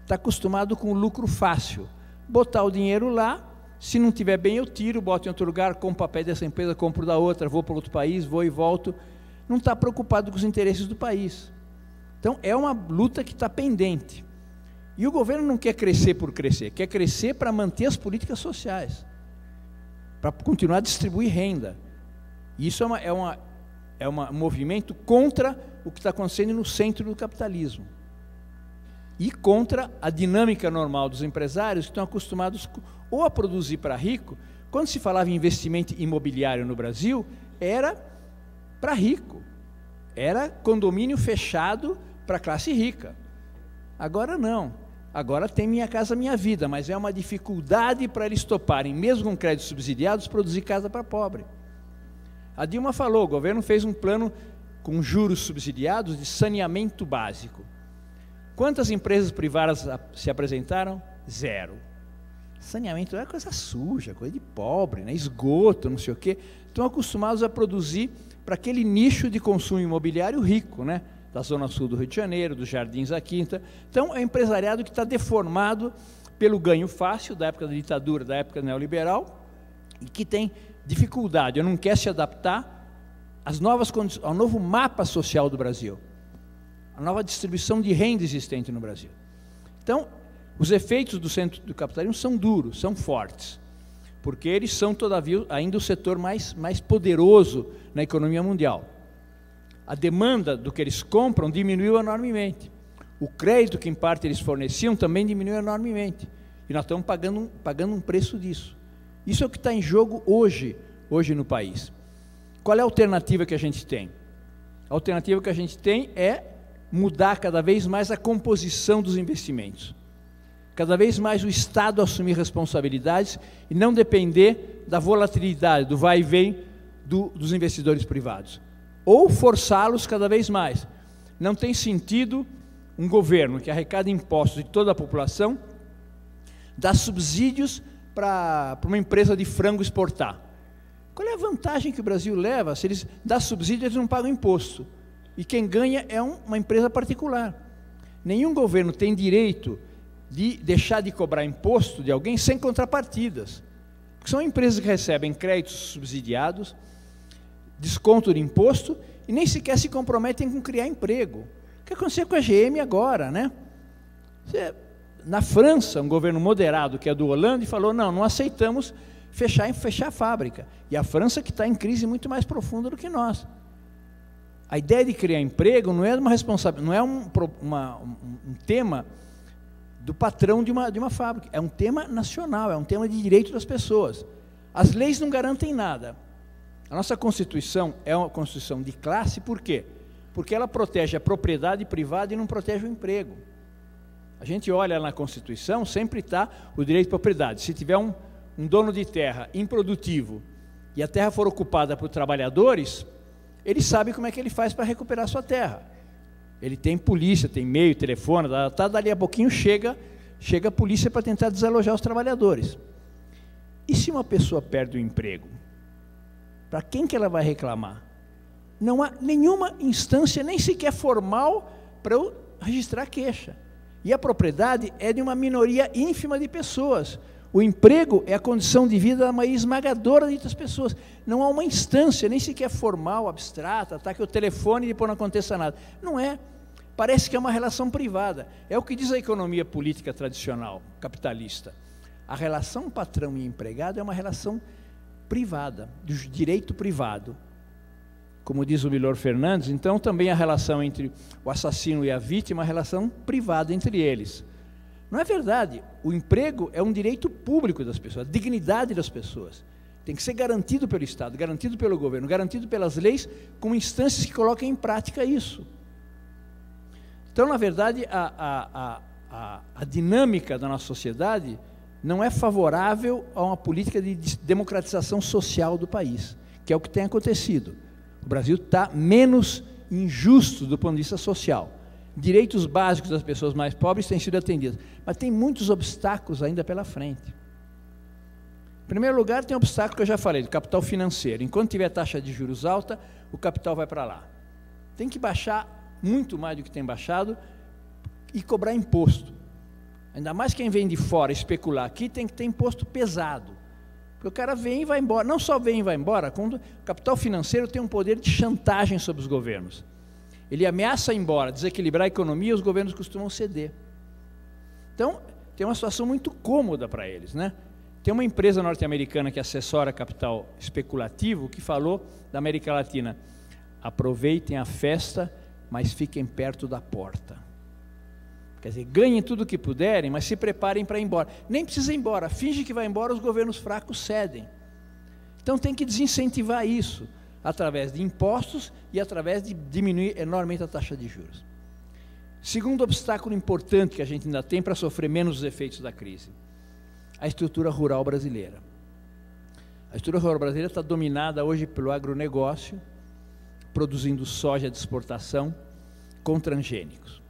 Está acostumado com o lucro fácil. Botar o dinheiro lá, se não estiver bem eu tiro, boto em outro lugar, compro papel dessa empresa, compro da outra, vou para outro país, vou e volto. Não está preocupado com os interesses do país. Então, é uma luta que está pendente. E o governo não quer crescer por crescer, quer crescer para manter as políticas sociais, para continuar a distribuir renda. E isso é um movimento contra o que está acontecendo no centro do capitalismo. E contra a dinâmica normal dos empresários que estão acostumados ou a produzir para rico. Quando se falava em investimento imobiliário no Brasil, era para rico. Era condomínio fechado para a classe rica. Agora não. Agora tem Minha Casa Minha Vida, mas é uma dificuldade para eles toparem, mesmo com créditos subsidiados, produzir casa para pobre. A Dilma falou, o governo fez um plano com juros subsidiados de saneamento básico. Quantas empresas privadas se apresentaram? 0. Saneamento é coisa suja, coisa de pobre, né? Esgoto, não sei o quê. Estão acostumados a produzir para aquele nicho de consumo imobiliário rico, né? Da Zona Sul do Rio de Janeiro, dos Jardins da Quinta. Então, é um empresariado que está deformado pelo ganho fácil da época da ditadura, da época neoliberal, e que tem dificuldade, não quer se adaptar às novas condições, ao novo mapa social do Brasil, a nova distribuição de renda existente no Brasil. Então, os efeitos do centro do capitalismo são duros, são fortes, porque eles são, todavia, ainda o setor mais poderoso na economia mundial. A demanda do que eles compram diminuiu enormemente. O crédito que, em parte, eles forneciam também diminuiu enormemente. E nós estamos pagando um preço disso. Isso é o que está em jogo hoje no país. Qual é a alternativa que a gente tem? A alternativa que a gente tem é mudar cada vez mais a composição dos investimentos. Cada vez mais o Estado assumir responsabilidades e não depender da volatilidade, do vai e vem dos investidores privados. Ou forçá-los cada vez mais. Não tem sentido um governo que arrecada impostos de toda a população dar subsídios para uma empresa de frango exportar. Qual é a vantagem que o Brasil leva? Se eles dão subsídio, eles não pagam imposto. E quem ganha é uma empresa particular. Nenhum governo tem direito de deixar de cobrar imposto de alguém sem contrapartidas. Porque são empresas que recebem créditos subsidiados, desconto de imposto, e nem sequer se comprometem com criar emprego. O que aconteceu com a GM agora, né? Na França, um governo moderado, que é do Hollande, falou, não aceitamos fechar a fábrica. E a França que está em crise muito mais profunda do que nós. A ideia de criar emprego não é uma responsabilidade, não é um tema do patrão de uma fábrica, é um tema nacional, é um tema de direito das pessoas. As leis não garantem nada. A nossa Constituição é uma Constituição de classe, por quê? Porque ela protege a propriedade privada e não protege o emprego. A gente olha na Constituição, sempre está o direito de propriedade. Se tiver um dono de terra improdutivo e a terra for ocupada por trabalhadores, ele sabe como é que ele faz para recuperar a sua terra. Ele tem polícia, tem e-mail, telefone, dali a pouquinho chega a polícia para tentar desalojar os trabalhadores. E se uma pessoa perde o emprego? Para quem que ela vai reclamar? Não há nenhuma instância, nem sequer formal, para eu registrar queixa. E a propriedade é de uma minoria ínfima de pessoas. O emprego é a condição de vida da maioria esmagadora de pessoas. Não há uma instância, nem sequer formal, abstrata, tá, que o telefone e depois não aconteça nada. Não é. Parece que é uma relação privada. É o que diz a economia política tradicional, capitalista. A relação patrão e empregado é uma relação privada, de direito privado. Como diz o Milor Fernandes, então também a relação entre o assassino e a vítima é uma relação privada entre eles. Não é verdade. O emprego é um direito público das pessoas, a dignidade das pessoas. Tem que ser garantido pelo Estado, garantido pelo governo, garantido pelas leis, com instâncias que coloquem em prática isso. Então, na verdade, a dinâmica da nossa sociedade não é favorável a uma política de democratização social do país, que é o que tem acontecido. O Brasil está menos injusto do ponto de vista social. Direitos básicos das pessoas mais pobres têm sido atendidos, mas tem muitos obstáculos ainda pela frente. Em primeiro lugar, tem o obstáculo que eu já falei, do capital financeiro. Enquanto tiver taxa de juros alta, o capital vai para lá. Tem que baixar muito mais do que tem baixado e cobrar imposto. Ainda mais quem vem de fora especular aqui, tem que ter imposto pesado. Porque o cara vem e vai embora. Não só vem e vai embora, quando o capital financeiro tem um poder de chantagem sobre os governos. Ele ameaça ir embora, desequilibrar a economia, os governos costumam ceder. Então, tem uma situação muito cômoda para eles, né? Tem uma empresa norte-americana que assessora capital especulativo que falou da América Latina: aproveitem a festa, mas fiquem perto da porta. Quer dizer, ganhem tudo o que puderem, mas se preparem para ir embora. Nem precisa ir embora, finge que vai embora, os governos fracos cedem. Então tem que desincentivar isso, através de impostos e através de diminuir enormemente a taxa de juros. Segundo obstáculo importante que a gente ainda tem para sofrer menos os efeitos da crise: a estrutura rural brasileira. A estrutura rural brasileira está dominada hoje pelo agronegócio, produzindo soja de exportação com transgênicos.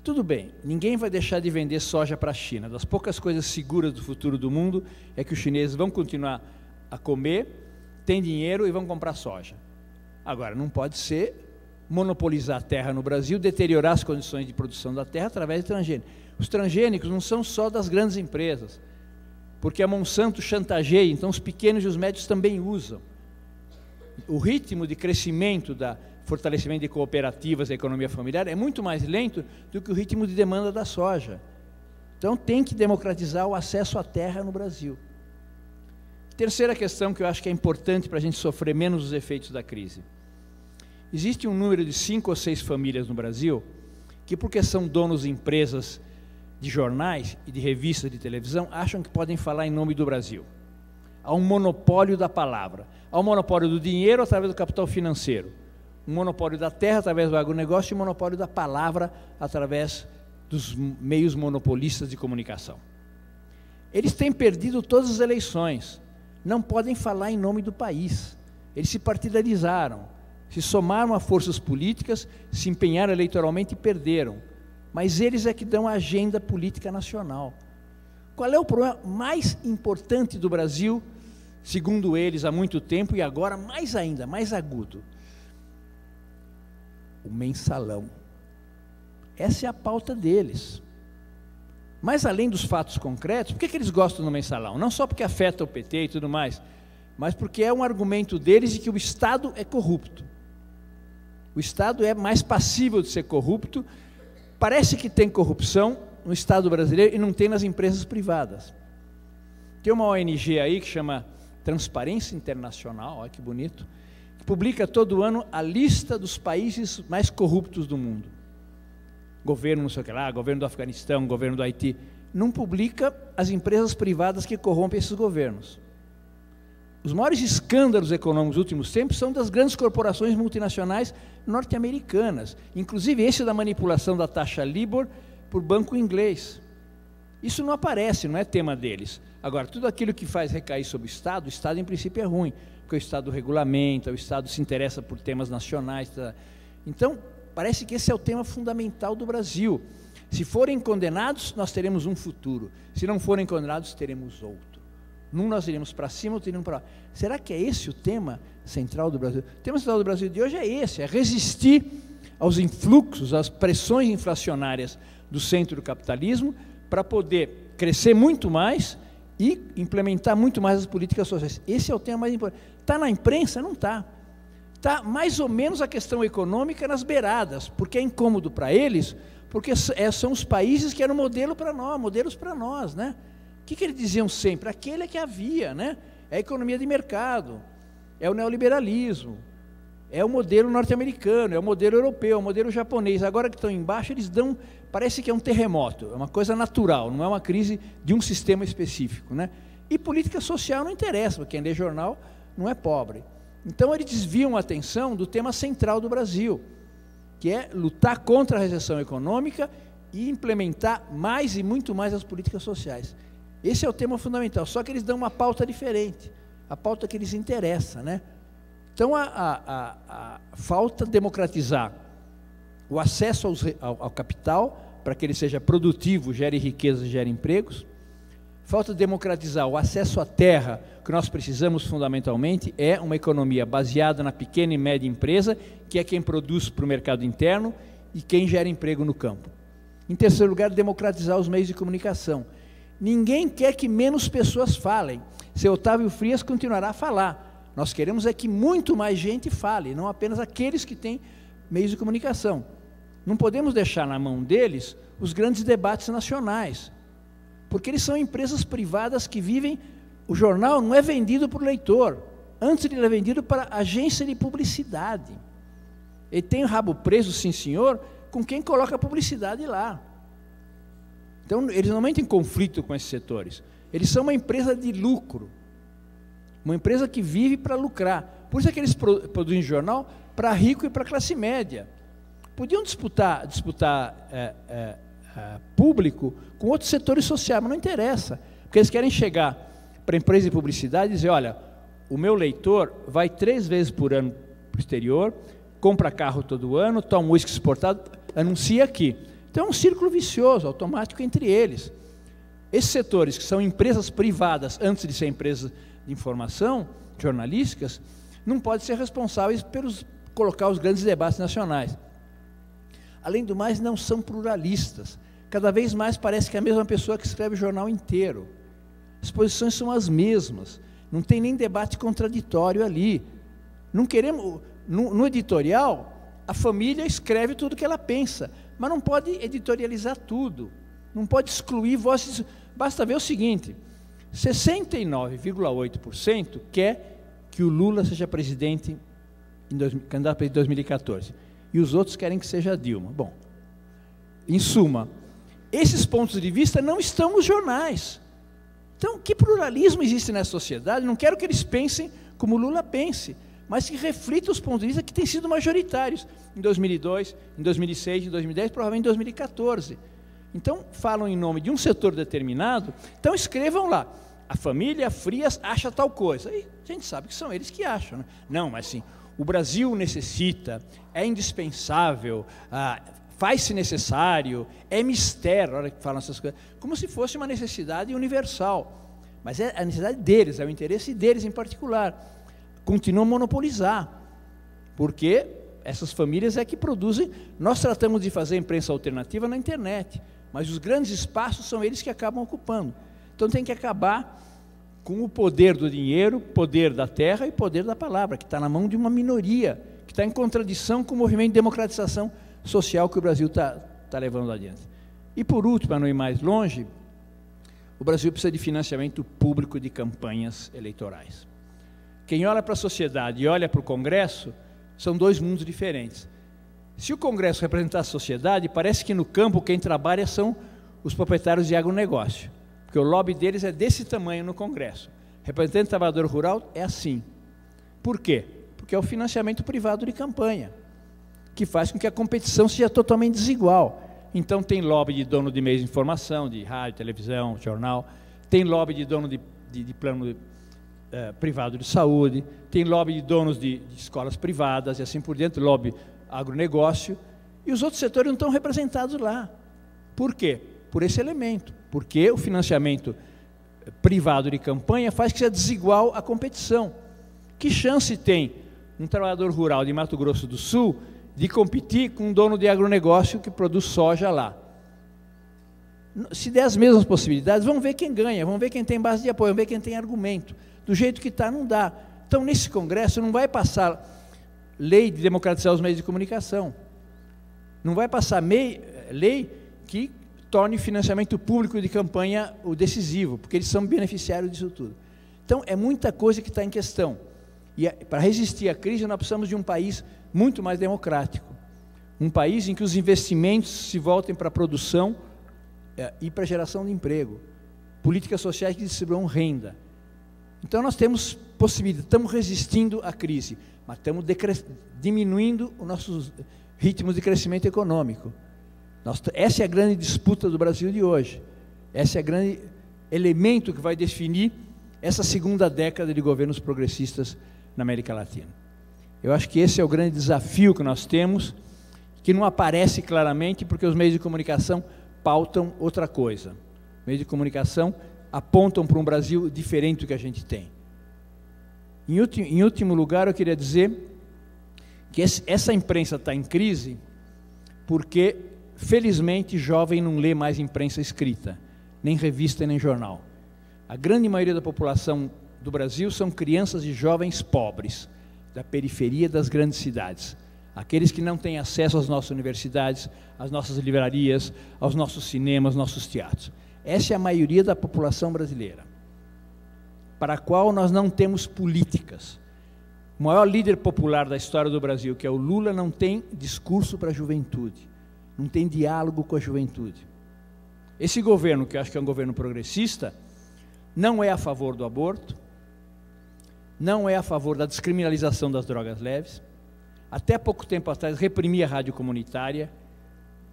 Tudo bem, ninguém vai deixar de vender soja para a China. Das poucas coisas seguras do futuro do mundo é que os chineses vão continuar a comer, têm dinheiro e vão comprar soja. Agora, não pode ser monopolizar a terra no Brasil, deteriorar as condições de produção da terra através de transgênicos. Os transgênicos não são só das grandes empresas, porque a Monsanto chantageia, então os pequenos e os médios também usam. O ritmo de crescimento da fortalecimento de cooperativas e economia familiar é muito mais lento do que o ritmo de demanda da soja. Então tem que democratizar o acesso à terra no Brasil. Terceira questão que eu acho que é importante para a gente sofrer menos os efeitos da crise. Existe um número de 5 ou 6 famílias no Brasil que, porque são donos de empresas de jornais e de revistas de televisão, acham que podem falar em nome do Brasil. Há um monopólio da palavra. Há um monopólio do dinheiro através do capital financeiro. Um monopólio da terra através do agronegócio e um monopólio da palavra através dos meios monopolistas de comunicação. Eles têm perdido todas as eleições, não podem falar em nome do país. Eles se partidarizaram, se somaram a forças políticas, se empenharam eleitoralmente e perderam. Mas eles é que dão a agenda política nacional. Qual é o problema mais importante do Brasil, segundo eles, há muito tempo, e agora mais ainda, mais agudo? O mensalão. Essa é a pauta deles. Mas além dos fatos concretos, por que eles gostam do mensalão? Não só porque afeta o PT e tudo mais, mas porque é um argumento deles de que o Estado é corrupto. O Estado é mais passível de ser corrupto. Parece que tem corrupção no Estado brasileiro e não tem nas empresas privadas. Tem uma ONG aí que chama Transparência Internacional, olha que bonito, que publica todo ano a lista dos países mais corruptos do mundo. Governo não sei o que lá, governo do Afeganistão, governo do Haiti. Não publica as empresas privadas que corrompem esses governos. Os maiores escândalos econômicos dos últimos tempos são das grandes corporações multinacionais norte-americanas, inclusive esse da manipulação da taxa Libor por banco inglês. Isso não aparece, não é tema deles. Agora, tudo aquilo que faz recair sobre o Estado em princípio é ruim, porque o Estado regulamenta, o Estado se interessa por temas nacionais. Tá? Então, parece que esse é o tema fundamental do Brasil. Se forem condenados, nós teremos um futuro. Se não forem condenados, teremos outro. Num nós iremos para cima, outro iremos para lá. Será que é esse o tema central do Brasil? O tema central do Brasil de hoje é esse, é resistir aos influxos, às pressões inflacionárias do centro do capitalismo, para poder crescer muito mais e implementar muito mais as políticas sociais. Esse é o tema mais importante. Está na imprensa? Não está. Está mais ou menos a questão econômica nas beiradas, porque é incômodo para eles, porque são os países que eram modelos para nós, né? O que eles diziam sempre? Aquele é que havia, né? É a economia de mercado, é o neoliberalismo, é o modelo norte-americano, é o modelo europeu, é o modelo japonês. Agora que estão embaixo, eles dão, parece que é um terremoto, é uma coisa natural, não é uma crise de um sistema específico, né? E política social não interessa, porque quem lê jornal não é pobre. Então eles desviam a atenção do tema central do Brasil, que é lutar contra a recessão econômica e implementar mais e muito mais as políticas sociais. Esse é o tema fundamental, só que eles dão uma pauta diferente, a pauta que lhes interessa, né? Então, falta democratizar o acesso ao capital, para que ele seja produtivo, gere riqueza, gere empregos. Falta democratizar o acesso à terra, o que nós precisamos fundamentalmente é uma economia baseada na pequena e média empresa, que é quem produz para o mercado interno e quem gera emprego no campo. Em terceiro lugar, democratizar os meios de comunicação. Ninguém quer que menos pessoas falem. Seu Otávio Frias continuará a falar. Nós queremos é que muito mais gente fale, não apenas aqueles que têm meios de comunicação. Não podemos deixar na mão deles os grandes debates nacionais, porque eles são empresas privadas que vivem... O jornal não é vendido para o leitor, antes ele é vendido para a agência de publicidade. Ele tem o rabo preso, sim senhor, com quem coloca a publicidade lá. Então, eles não entram em conflito com esses setores. Eles são uma empresa de lucro, uma empresa que vive para lucrar. Por isso é que eles produzem jornal para rico e para classe média. Podiam disputar público com outros setores sociais, mas não interessa, porque eles querem chegar para a empresa de publicidade e dizer, olha, o meu leitor vai 3 vezes por ano para o exterior, compra carro todo ano, toma uísque exportado, anuncia aqui. Então é um círculo vicioso, automático entre eles. Esses setores, que são empresas privadas, antes de ser empresas de informação, jornalísticas, não podem ser responsáveis pelos colocar os grandes debates nacionais. Além do mais, não são pluralistas. Cada vez mais parece que é a mesma pessoa que escreve o jornal inteiro. As posições são as mesmas, não tem nem debate contraditório ali. Não queremos, no editorial, a família escreve tudo o que ela pensa, mas não pode editorializar tudo, não pode excluir vozes. Basta ver o seguinte, 69,8% quer que o Lula seja presidente, candidato a presidente em 2014, e os outros querem que seja a Dilma. Bom, em suma, esses pontos de vista não estão nos jornais. Então, que pluralismo existe nessa sociedade? Não quero que eles pensem como o Lula pense, mas que reflitam os pontos de vista que têm sido majoritários em 2002, em 2006, em 2010, provavelmente em 2014. Então, falam em nome de um setor determinado, então escrevam lá, a família Frias acha tal coisa. E a gente sabe que são eles que acham, né? Não, mas sim, o Brasil necessita, é indispensável, faz-se necessário, é mistério, olha que falam essas coisas, como se fosse uma necessidade universal. Mas é a necessidade deles, é o interesse deles em particular. Continuam a monopolizar, porque essas famílias é que produzem. Nós tratamos de fazer imprensa alternativa na internet, mas os grandes espaços são eles que acabam ocupando. Então tem que acabar com o poder do dinheiro, poder da terra e poder da palavra, que está na mão de uma minoria, que está em contradição com o movimento de democratização social que o Brasil está levando adiante. E por último, para não ir mais longe, o Brasil precisa de financiamento público de campanhas eleitorais. Quem olha para a sociedade e olha para o Congresso, são dois mundos diferentes. Se o Congresso representar a sociedade, parece que no campo quem trabalha são os proprietários de agronegócio, porque o lobby deles é desse tamanho no Congresso. Representante do trabalhador rural é assim. Por quê? Porque é o financiamento privado de campanha, que faz com que a competição seja totalmente desigual. então tem lobby de dono de meios de informação, de rádio, televisão, jornal, tem lobby de dono de plano privado de saúde, tem lobby de donos de escolas privadas e assim por diante, lobby agronegócio, e os outros setores não estão representados lá. Por quê? Por esse elemento, porque o financiamento privado de campanha faz que seja desigual a competição. Que chance tem um trabalhador rural de Mato Grosso do Sul de competir com um dono de agronegócio que produz soja lá? Se der as mesmas possibilidades, vamos ver quem ganha, vamos ver quem tem base de apoio, vamos ver quem tem argumento. Do jeito que está, não dá. Então, nesse Congresso, não vai passar lei de democratizar os meios de comunicação. Não vai passar lei que torne o financiamento público de campanha o decisivo, porque eles são beneficiários disso tudo. Então, é muita coisa que está em questão. E para resistir à crise, nós precisamos de um país muito mais democrático. Um país em que os investimentos se voltem para a produção e para a geração de emprego. Políticas sociais que distribuam renda. Então, nós temos possibilidade, estamos resistindo à crise, mas estamos diminuindo os nossos ritmos de crescimento econômico. Essa é a grande disputa do Brasil de hoje. Esse é o grande elemento que vai definir essa segunda década de governos progressistas na América Latina. Eu acho que esse é o grande desafio que nós temos, que não aparece claramente porque os meios de comunicação pautam outra coisa. Os meios de comunicação apontam para um Brasil diferente do que a gente tem. Em último lugar, eu queria dizer que essa imprensa está em crise porque, felizmente, jovem não lê mais imprensa escrita, nem revista, nem jornal. A grande maioria da população do Brasil são crianças e jovens pobres, da periferia das grandes cidades. Aqueles que não têm acesso às nossas universidades, às nossas livrarias, aos nossos cinemas, nossos teatros. Essa é a maioria da população brasileira, para a qual nós não temos políticas. O maior líder popular da história do Brasil, que é o Lula, não tem discurso para a juventude, não tem diálogo com a juventude. Esse governo, que eu acho que é um governo progressista, não é a favor do aborto, não é a favor da descriminalização das drogas leves, até pouco tempo atrás reprimia a rádio comunitária.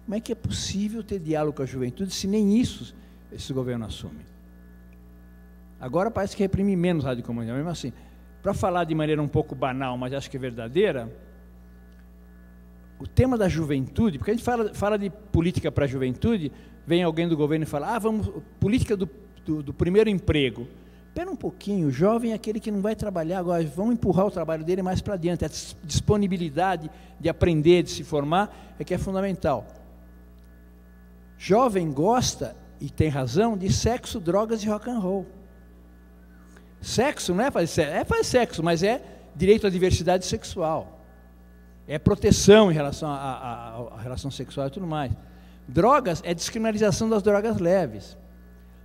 Como é que é possível ter diálogo com a juventude se nem isso esse governo assume? Agora parece que reprime menos a rádio comunitária, mesmo assim. Para falar de maneira um pouco banal, mas acho que é verdadeira, o tema da juventude, porque a gente fala de política para a juventude, vem alguém do governo e fala, política do primeiro emprego. Espera um pouquinho, o jovem é aquele que não vai trabalhar agora, vamos empurrar o trabalho dele mais para adiante. A disponibilidade de aprender, de se formar, é que é fundamental. Jovem gosta, e tem razão, de sexo, drogas e rock and roll. Sexo não é fazer sexo, é fazer sexo, mas é direito à diversidade sexual. É proteção em relação à relação sexual e tudo mais. Drogas é descriminalização das drogas leves.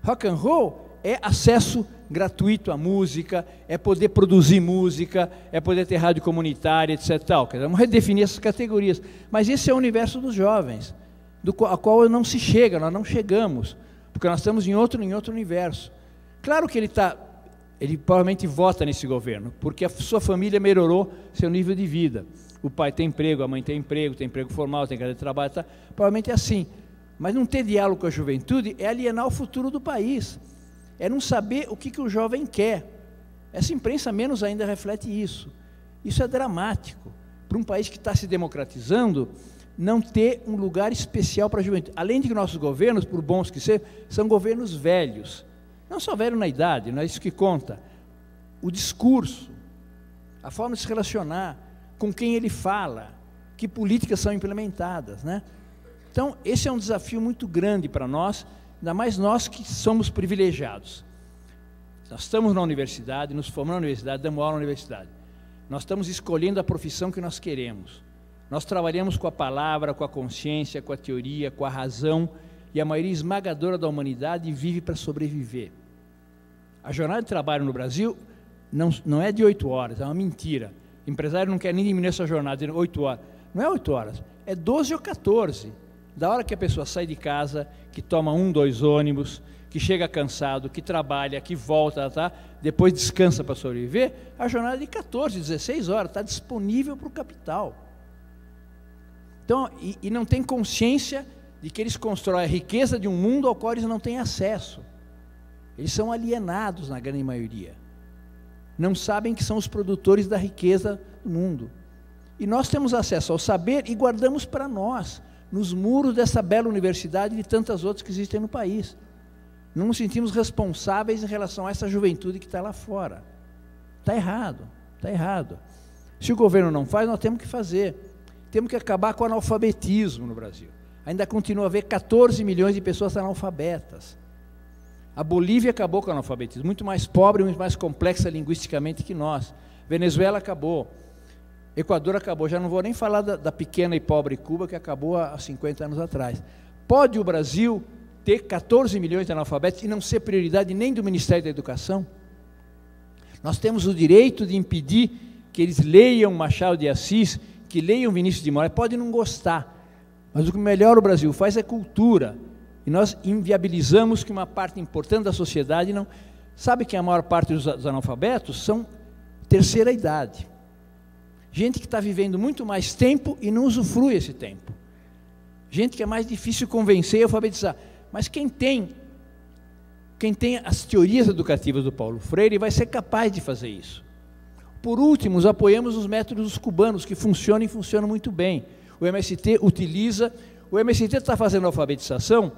Rock and roll é acesso gratuito à música, é poder produzir música, é poder ter rádio comunitária, etc. Vamos redefinir essas categorias. Mas esse é o universo dos jovens, a qual não se chega, nós não chegamos, porque nós estamos em outro universo. Claro que ele provavelmente vota nesse governo, porque a sua família melhorou seu nível de vida. O pai tem emprego, a mãe tem emprego formal, tem carteira de trabalho, tá? Provavelmente é assim. Mas não ter diálogo com a juventude é alienar o futuro do país. É não saber o que o jovem quer. Essa imprensa menos ainda reflete isso. Isso é dramático. Para um país que está se democratizando, não ter um lugar especial para a juventude. Além de que nossos governos, por bons que sejam, são governos velhos. Não só velho na idade, não é isso que conta. O discurso, a forma de se relacionar, com quem ele fala, que políticas são implementadas, né? Então, esse é um desafio muito grande para nós, ainda mais nós que somos privilegiados. Nós estamos na universidade, nos formamos na universidade, damos aula na universidade. Nós estamos escolhendo a profissão que nós queremos. Nós trabalhamos com a palavra, com a consciência, com a teoria, com a razão, e a maioria esmagadora da humanidade vive para sobreviver. A jornada de trabalho no Brasil não é de 8 horas, é uma mentira. O empresário não quer nem diminuir essa jornada, dizendo 8 horas. Não é 8 horas, é 12 ou 14. Da hora que a pessoa sai de casa, que toma 1, 2 ônibus, que chega cansado, que trabalha, que volta, tá? Depois descansa para sobreviver, a jornada é de 14, 16 horas, está disponível para o capital. Então, e não tem consciência de que eles constroem a riqueza de um mundo ao qual eles não têm acesso. Eles são alienados na grande maioria. Não sabem que são os produtores da riqueza do mundo. E nós temos acesso ao saber e guardamos para nós, nos muros dessa bela universidade e de tantas outras que existem no país. Não nos sentimos responsáveis em relação a essa juventude que está lá fora. Está errado, está errado. Se o governo não faz, nós temos que fazer. Temos que acabar com o analfabetismo no Brasil. Ainda continua a haver 14 milhões de pessoas analfabetas. A Bolívia acabou com o analfabetismo, muito mais pobre, muito mais complexa linguisticamente que nós. Venezuela acabou. Equador acabou. Já não vou nem falar da pequena e pobre Cuba, que acabou há 50 anos atrás. Pode o Brasil ter 14 milhões de analfabetos e não ser prioridade nem do Ministério da Educação? Nós temos o direito de impedir que eles leiam Machado de Assis, que leiam Vinícius de Moraes. Pode não gostar, mas o que melhor o Brasil faz é cultura. E nós inviabilizamos que uma parte importante da sociedade não... Sabe que a maior parte dos analfabetos são terceira idade. Gente que está vivendo muito mais tempo e não usufrui esse tempo. Gente que é mais difícil convencer e alfabetizar. Mas quem tem as teorias educativas do Paulo Freire vai ser capaz de fazer isso. Por último, apoiamos os métodos cubanos, que funcionam e funcionam muito bem. O MST está fazendo alfabetização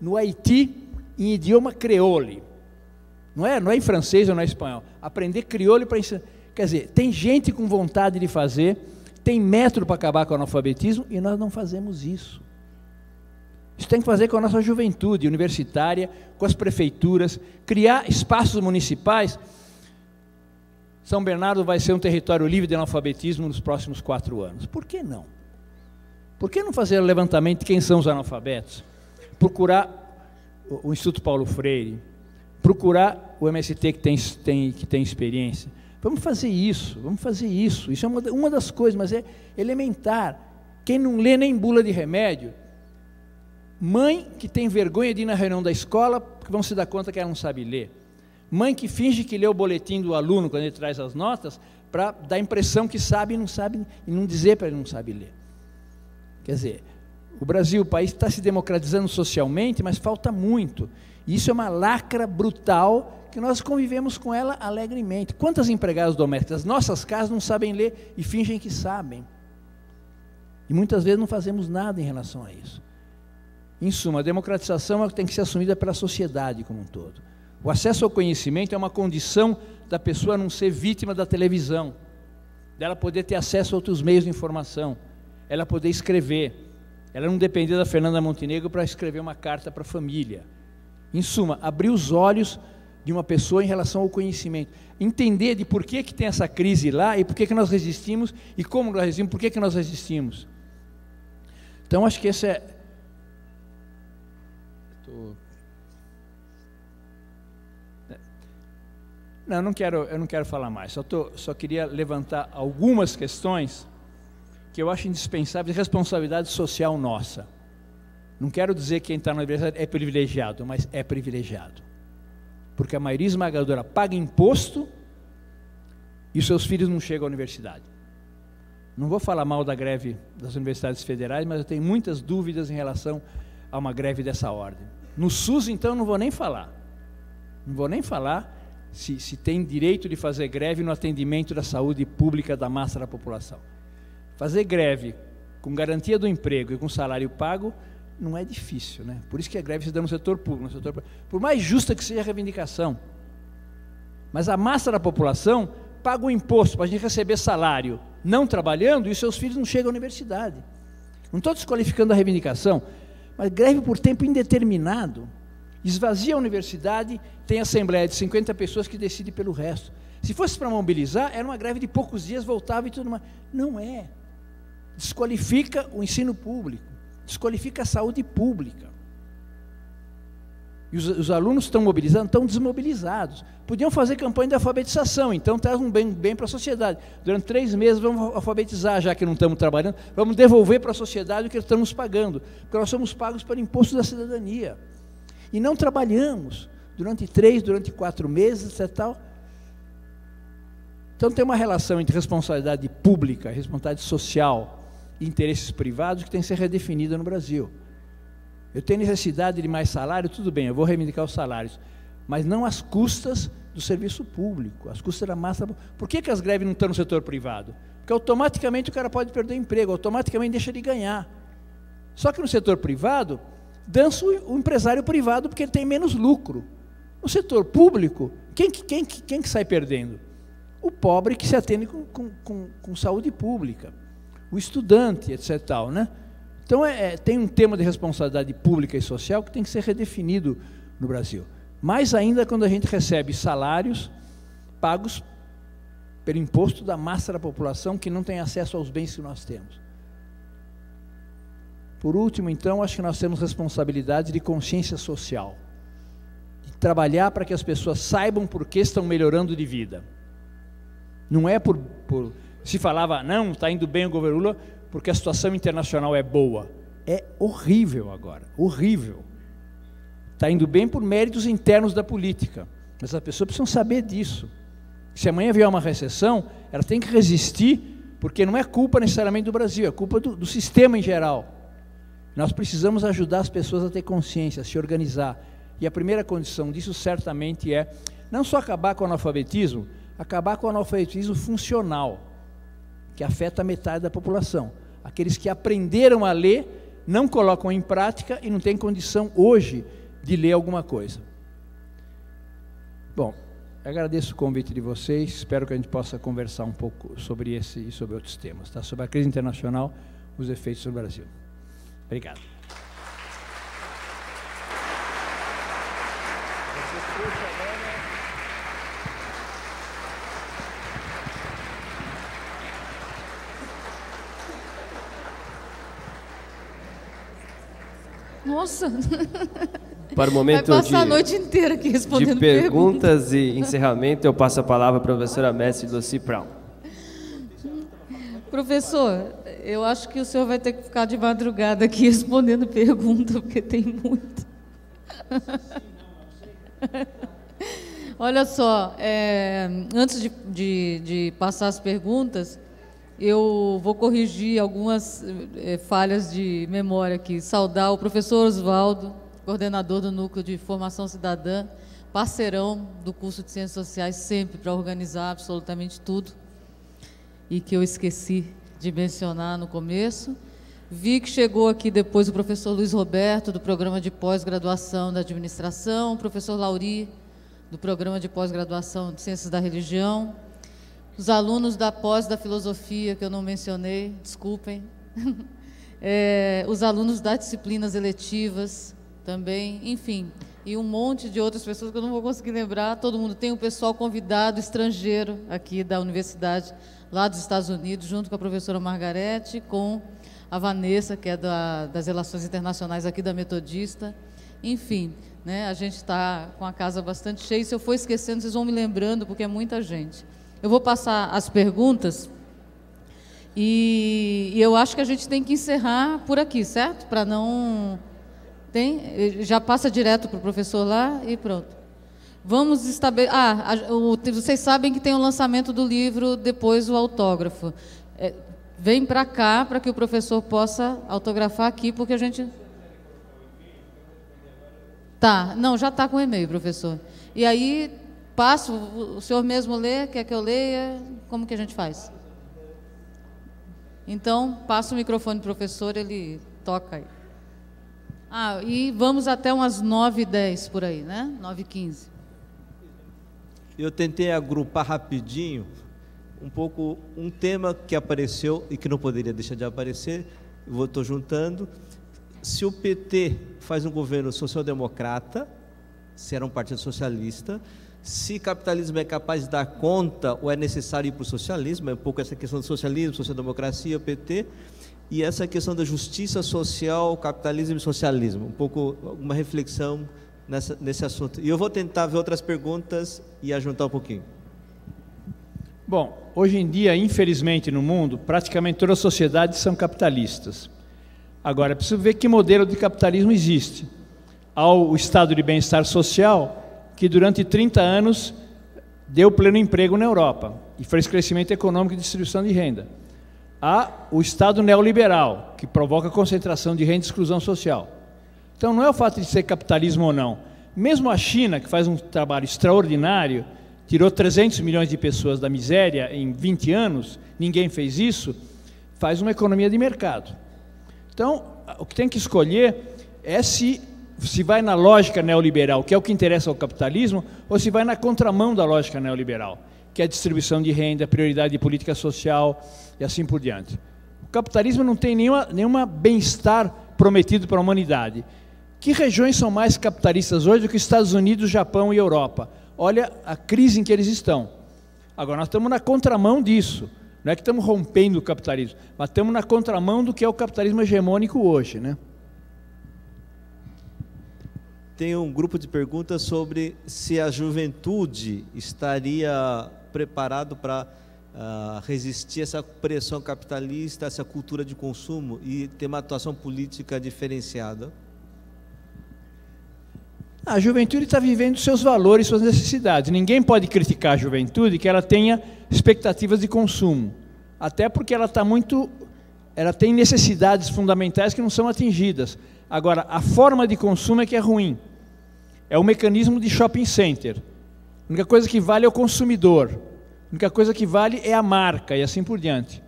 no Haiti em idioma creole. Não é em francês ou não é em espanhol. Aprender crioulo para ensinar. Quer dizer, tem gente com vontade de fazer, tem método para acabar com o analfabetismo e nós não fazemos isso. Isso tem que fazer com a nossa juventude universitária, com as prefeituras, criar espaços municipais. São Bernardo vai ser um território livre de analfabetismo nos próximos 4 anos. Por que não? Por que não fazer o levantamento de quem são os analfabetos? Procurar o Instituto Paulo Freire, procurar o MST que tem experiência. Vamos fazer isso, vamos fazer isso. Isso é uma das coisas, mas é elementar. Quem não lê nem bula de remédio, mãe que tem vergonha de ir na reunião da escola, porque vão se dar conta que ela não sabe ler. Mãe que finge que lê o boletim do aluno quando ele traz as notas, para dar a impressão que sabe e não dizer para ele não sabe ler. Quer dizer, o Brasil, o país está se democratizando socialmente, mas falta muito. E isso é uma lacra brutal que nós convivemos com ela alegremente. Quantas empregadas domésticas das nossas casas não sabem ler e fingem que sabem? E muitas vezes não fazemos nada em relação a isso. Em suma, a democratização tem que ser assumida pela sociedade como um todo. O acesso ao conhecimento é uma condição da pessoa não ser vítima da televisão, dela poder ter acesso a outros meios de informação, ela poder escrever, ela não depender da Fernanda Montenegro para escrever uma carta para a família. Em suma, abrir os olhos de uma pessoa em relação ao conhecimento, entender de por que tem essa crise lá e por que nós resistimos e como nós resistimos, por que nós resistimos. Então, acho que esse é... Não, eu não quero falar mais, só queria levantar algumas questões que eu acho indispensáveis, responsabilidade social nossa. Não quero dizer que quem está na universidade é privilegiado, mas é privilegiado. Porque a maioria esmagadora paga imposto e os seus filhos não chegam à universidade. Não vou falar mal da greve das universidades federais, mas eu tenho muitas dúvidas em relação a uma greve dessa ordem. No SUS, então, não vou nem falar. Não vou nem falar se tem direito de fazer greve no atendimento da saúde pública da massa da população. Fazer greve com garantia do emprego e com salário pago não é difícil, né? Por isso que a greve se dá no setor público. Por mais justa que seja a reivindicação. Mas a massa da população paga o imposto para a gente receber salário não trabalhando e os seus filhos não chegam à universidade. Não estou desqualificando a reivindicação, mas greve por tempo indeterminado, esvazia a universidade, tem assembleia de 50 pessoas que decide pelo resto. Se fosse para mobilizar, era uma greve de poucos dias, voltava e tudo mais. Não é. Desqualifica o ensino público, desqualifica a saúde pública. E os alunos estão mobilizando, estão desmobilizados. Podiam fazer campanha de alfabetização, então traz um bem para a sociedade. Durante 3 meses vamos alfabetizar, já que não estamos trabalhando, vamos devolver para a sociedade o que estamos pagando, porque nós somos pagos pelo imposto da cidadania. E não trabalhamos durante 3, durante 4 meses, etc. Tal. Então tem uma relação entre responsabilidade pública, responsabilidade social e interesses privados que tem que ser redefinida no Brasil. Eu tenho necessidade de mais salário, tudo bem, eu vou reivindicar os salários, mas não às custas do serviço público, às custas da massa. Por que as greves não estão no setor privado? Porque automaticamente o cara pode perder o emprego, automaticamente deixa de ganhar. Só que no setor privado, dança o empresário privado porque ele tem menos lucro. No setor público, quem que sai perdendo? O pobre que se atende com saúde pública, o estudante, etc. Tal, né? Então, tem um tema de responsabilidade pública e social que tem que ser redefinido no Brasil. Mais ainda quando a gente recebe salários pagos pelo imposto da massa da população que não tem acesso aos bens que nós temos. Por último, então, acho que nós temos responsabilidade de consciência social, de trabalhar para que as pessoas saibam por que estão melhorando de vida. Não é se falava, não, está indo bem o governo Lula, porque a situação internacional é boa. É horrível agora, horrível. Está indo bem por méritos internos da política, mas as pessoas precisam saber disso. Se amanhã vier uma recessão, ela tem que resistir, porque não é culpa necessariamente do Brasil, é culpa do sistema em geral. Nós precisamos ajudar as pessoas a ter consciência, a se organizar. E a primeira condição disso certamente é não só acabar com o analfabetismo, acabar com o analfabetismo funcional, que afeta metade da população. Aqueles que aprenderam a ler, não colocam em prática e não têm condição hoje de ler alguma coisa. Bom, agradeço o convite de vocês, espero que a gente possa conversar um pouco sobre esse e sobre outros temas, tá? Sobre a crise internacional, os efeitos no Brasil. Obrigado. Nossa! Para o momento vai passar a noite inteira aqui respondendo de perguntas e encerramento, eu passo a palavra à professora mestre Lucy Brown. Professor, eu acho que o senhor vai ter que ficar de madrugada aqui respondendo pergunta, porque tem muito. Olha só, antes de passar as perguntas, eu vou corrigir algumas falhas de memória aqui. Saudar o professor Oswaldo, coordenador do Núcleo de Formação Cidadã, parceirão do curso de Ciências Sociais, sempre para organizar absolutamente tudo, e que eu esqueci de mencionar no começo. Vi que chegou aqui depois o professor Luiz Roberto, do Programa de Pós-Graduação da Administração, o professor Lauri, do Programa de Pós-Graduação de Ciências da Religião, os alunos da pós da Filosofia, que eu não mencionei, desculpem, os alunos das disciplinas eletivas também, enfim, e um monte de outras pessoas que eu não vou conseguir lembrar, todo mundo. Tem um pessoal convidado estrangeiro aqui da universidade, lá dos Estados Unidos, junto com a professora Margarete, com a Vanessa, que é das Relações Internacionais aqui da Metodista. Enfim, né, a gente está com a casa bastante cheia. Se eu for esquecendo, vocês vão me lembrando, porque é muita gente. Eu vou passar as perguntas e eu acho que a gente tem que encerrar por aqui, certo? Para não... já passa direto para o professor lá e pronto. Vamos estabelecer... vocês sabem que tem o lançamento do livro, depois o autógrafo. Vem para cá para que o professor possa autografar aqui, porque a gente... Tá, não, já está com o e-mail, professor. E aí, passo, o senhor mesmo lê, quer que eu leia? Como que a gente faz? Então, passa o microfone para o professor, ele toca aí. E vamos até umas 9h10 por aí, né? 9h15. Eu tentei agrupar rapidinho um pouco um tema que apareceu e que não poderia deixar de aparecer. Estou juntando. Se o PT faz um governo social-democrata, se era um partido socialista, se capitalismo é capaz de dar conta ou é necessário ir para o socialismo, é um pouco essa questão do socialismo, social-democracia, o PT, e essa questão da justiça social, capitalismo e socialismo, um pouco uma reflexão nesse assunto. E eu vou tentar ver outras perguntas e ajuntar um pouquinho. Bom, hoje em dia, infelizmente, no mundo, praticamente todas as sociedades são capitalistas. Agora, é preciso ver que modelo de capitalismo existe. Há o estado de bem-estar social, que durante 30 anos deu pleno emprego na Europa e fez crescimento econômico e distribuição de renda. Há o estado neoliberal, que provoca concentração de renda e exclusão social. Então não é o fato de ser capitalismo ou não. Mesmo a China, que faz um trabalho extraordinário, tirou 300 milhões de pessoas da miséria em 20 anos, ninguém fez isso, faz uma economia de mercado. Então, o que tem que escolher é se vai na lógica neoliberal, que é o que interessa ao capitalismo, ou se vai na contramão da lógica neoliberal, que é a distribuição de renda, prioridade de política social e assim por diante. O capitalismo não tem nenhuma bem-estar prometido para a humanidade. Que regiões são mais capitalistas hoje do que Estados Unidos, Japão e Europa? Olha a crise em que eles estão. Agora, nós estamos na contramão disso. Não é que estamos rompendo o capitalismo, mas estamos na contramão do que é o capitalismo hegemônico hoje, né? Tem um grupo de perguntas sobre se a juventude estaria preparado para resistir a essa pressão capitalista, essa cultura de consumo e ter uma atuação política diferenciada. A juventude está vivendo seus valores, suas necessidades. Ninguém pode criticar a juventude que ela tenha expectativas de consumo, até porque ela tem necessidades fundamentais que não são atingidas. Agora, a forma de consumo é que é ruim. É o mecanismo de shopping center. A única coisa que vale é o consumidor. A única coisa que vale é a marca e assim por diante.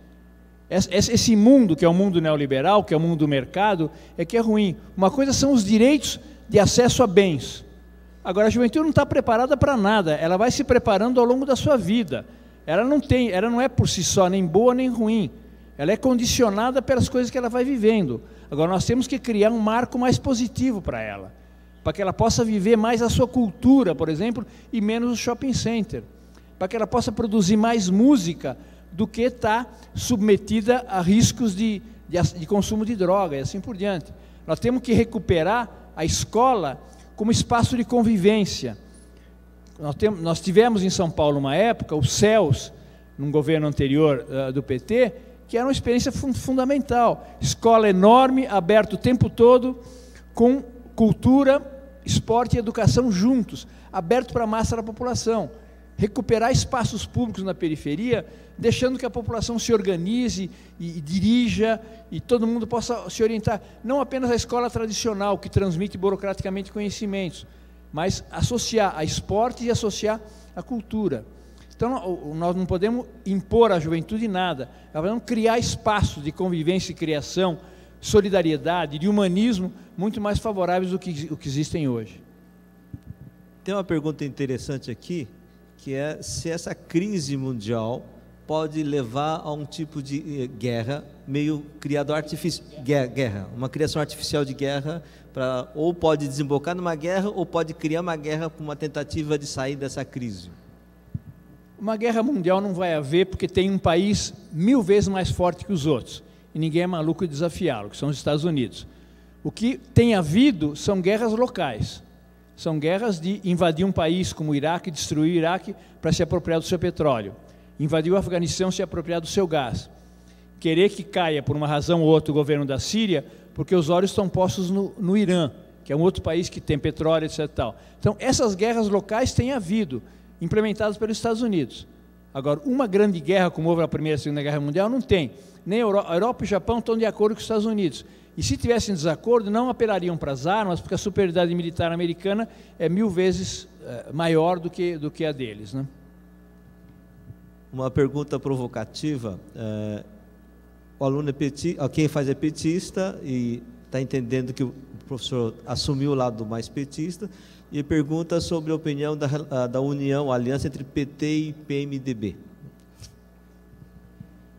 Esse mundo, que é o mundo neoliberal, que é o mundo do mercado, é que é ruim. Uma coisa são os direitos de acesso a bens. Agora, a juventude não está preparada para nada. Ela vai se preparando ao longo da sua vida. Ela não é por si só nem boa nem ruim. Ela é condicionada pelas coisas que ela vai vivendo. Agora, nós temos que criar um marco mais positivo para ela, para que ela possa viver mais a sua cultura, por exemplo, e menos o shopping center, para que ela possa produzir mais música do que estar submetida a riscos de consumo de droga e assim por diante. Nós temos que recuperar a escola como espaço de convivência. Nós tivemos em São Paulo uma época, os CELS, num governo anterior do PT, que era uma experiência fundamental. Escola enorme, aberta o tempo todo, com cultura, esporte e educação juntos, aberto para a massa da população. Recuperar espaços públicos na periferia, deixando que a população se organize e dirija, e todo mundo possa se orientar. Não apenas a escola tradicional, que transmite burocraticamente conhecimentos, mas associar a esporte e associar a cultura. Então, nós não podemos impor à juventude nada, nós podemos criar espaços de convivência e criação, solidariedade, de humanismo, muito mais favoráveis do que o que existem hoje. Tem uma pergunta interessante aqui, que é se essa crise mundial pode levar a um tipo de guerra, meio criado guerra, uma criação artificial de guerra, ou pode desembocar numa guerra, ou pode criar uma guerra com uma tentativa de sair dessa crise. Uma guerra mundial não vai haver, porque tem um país 1000 vezes mais forte que os outros, e ninguém é maluco de desafiá-lo, que são os Estados Unidos. O que tem havido são guerras locais. São guerras de invadir um país como o Iraque, destruir o Iraque para se apropriar do seu petróleo. Invadir o Afeganistão, se apropriar do seu gás. Querer que caia, por uma razão ou outra, o governo da Síria, porque os olhos estão postos no Irã, que é um outro país que tem petróleo, etc. Tal. Então, essas guerras locais têm havido, implementadas pelos Estados Unidos. Agora, uma grande guerra, como houve na Primeira e Segunda Guerra Mundial, não tem. Nem a Europa e o Japão estão de acordo com os Estados Unidos. E se tivessem desacordo, não apelariam para as armas, porque a superioridade militar americana é 1000 vezes maior do que a deles, né? Uma pergunta provocativa. O aluno quem faz é petista e está entendendo que o professor assumiu o lado mais petista e pergunta sobre a opinião da união, a aliança entre PT e PMDB.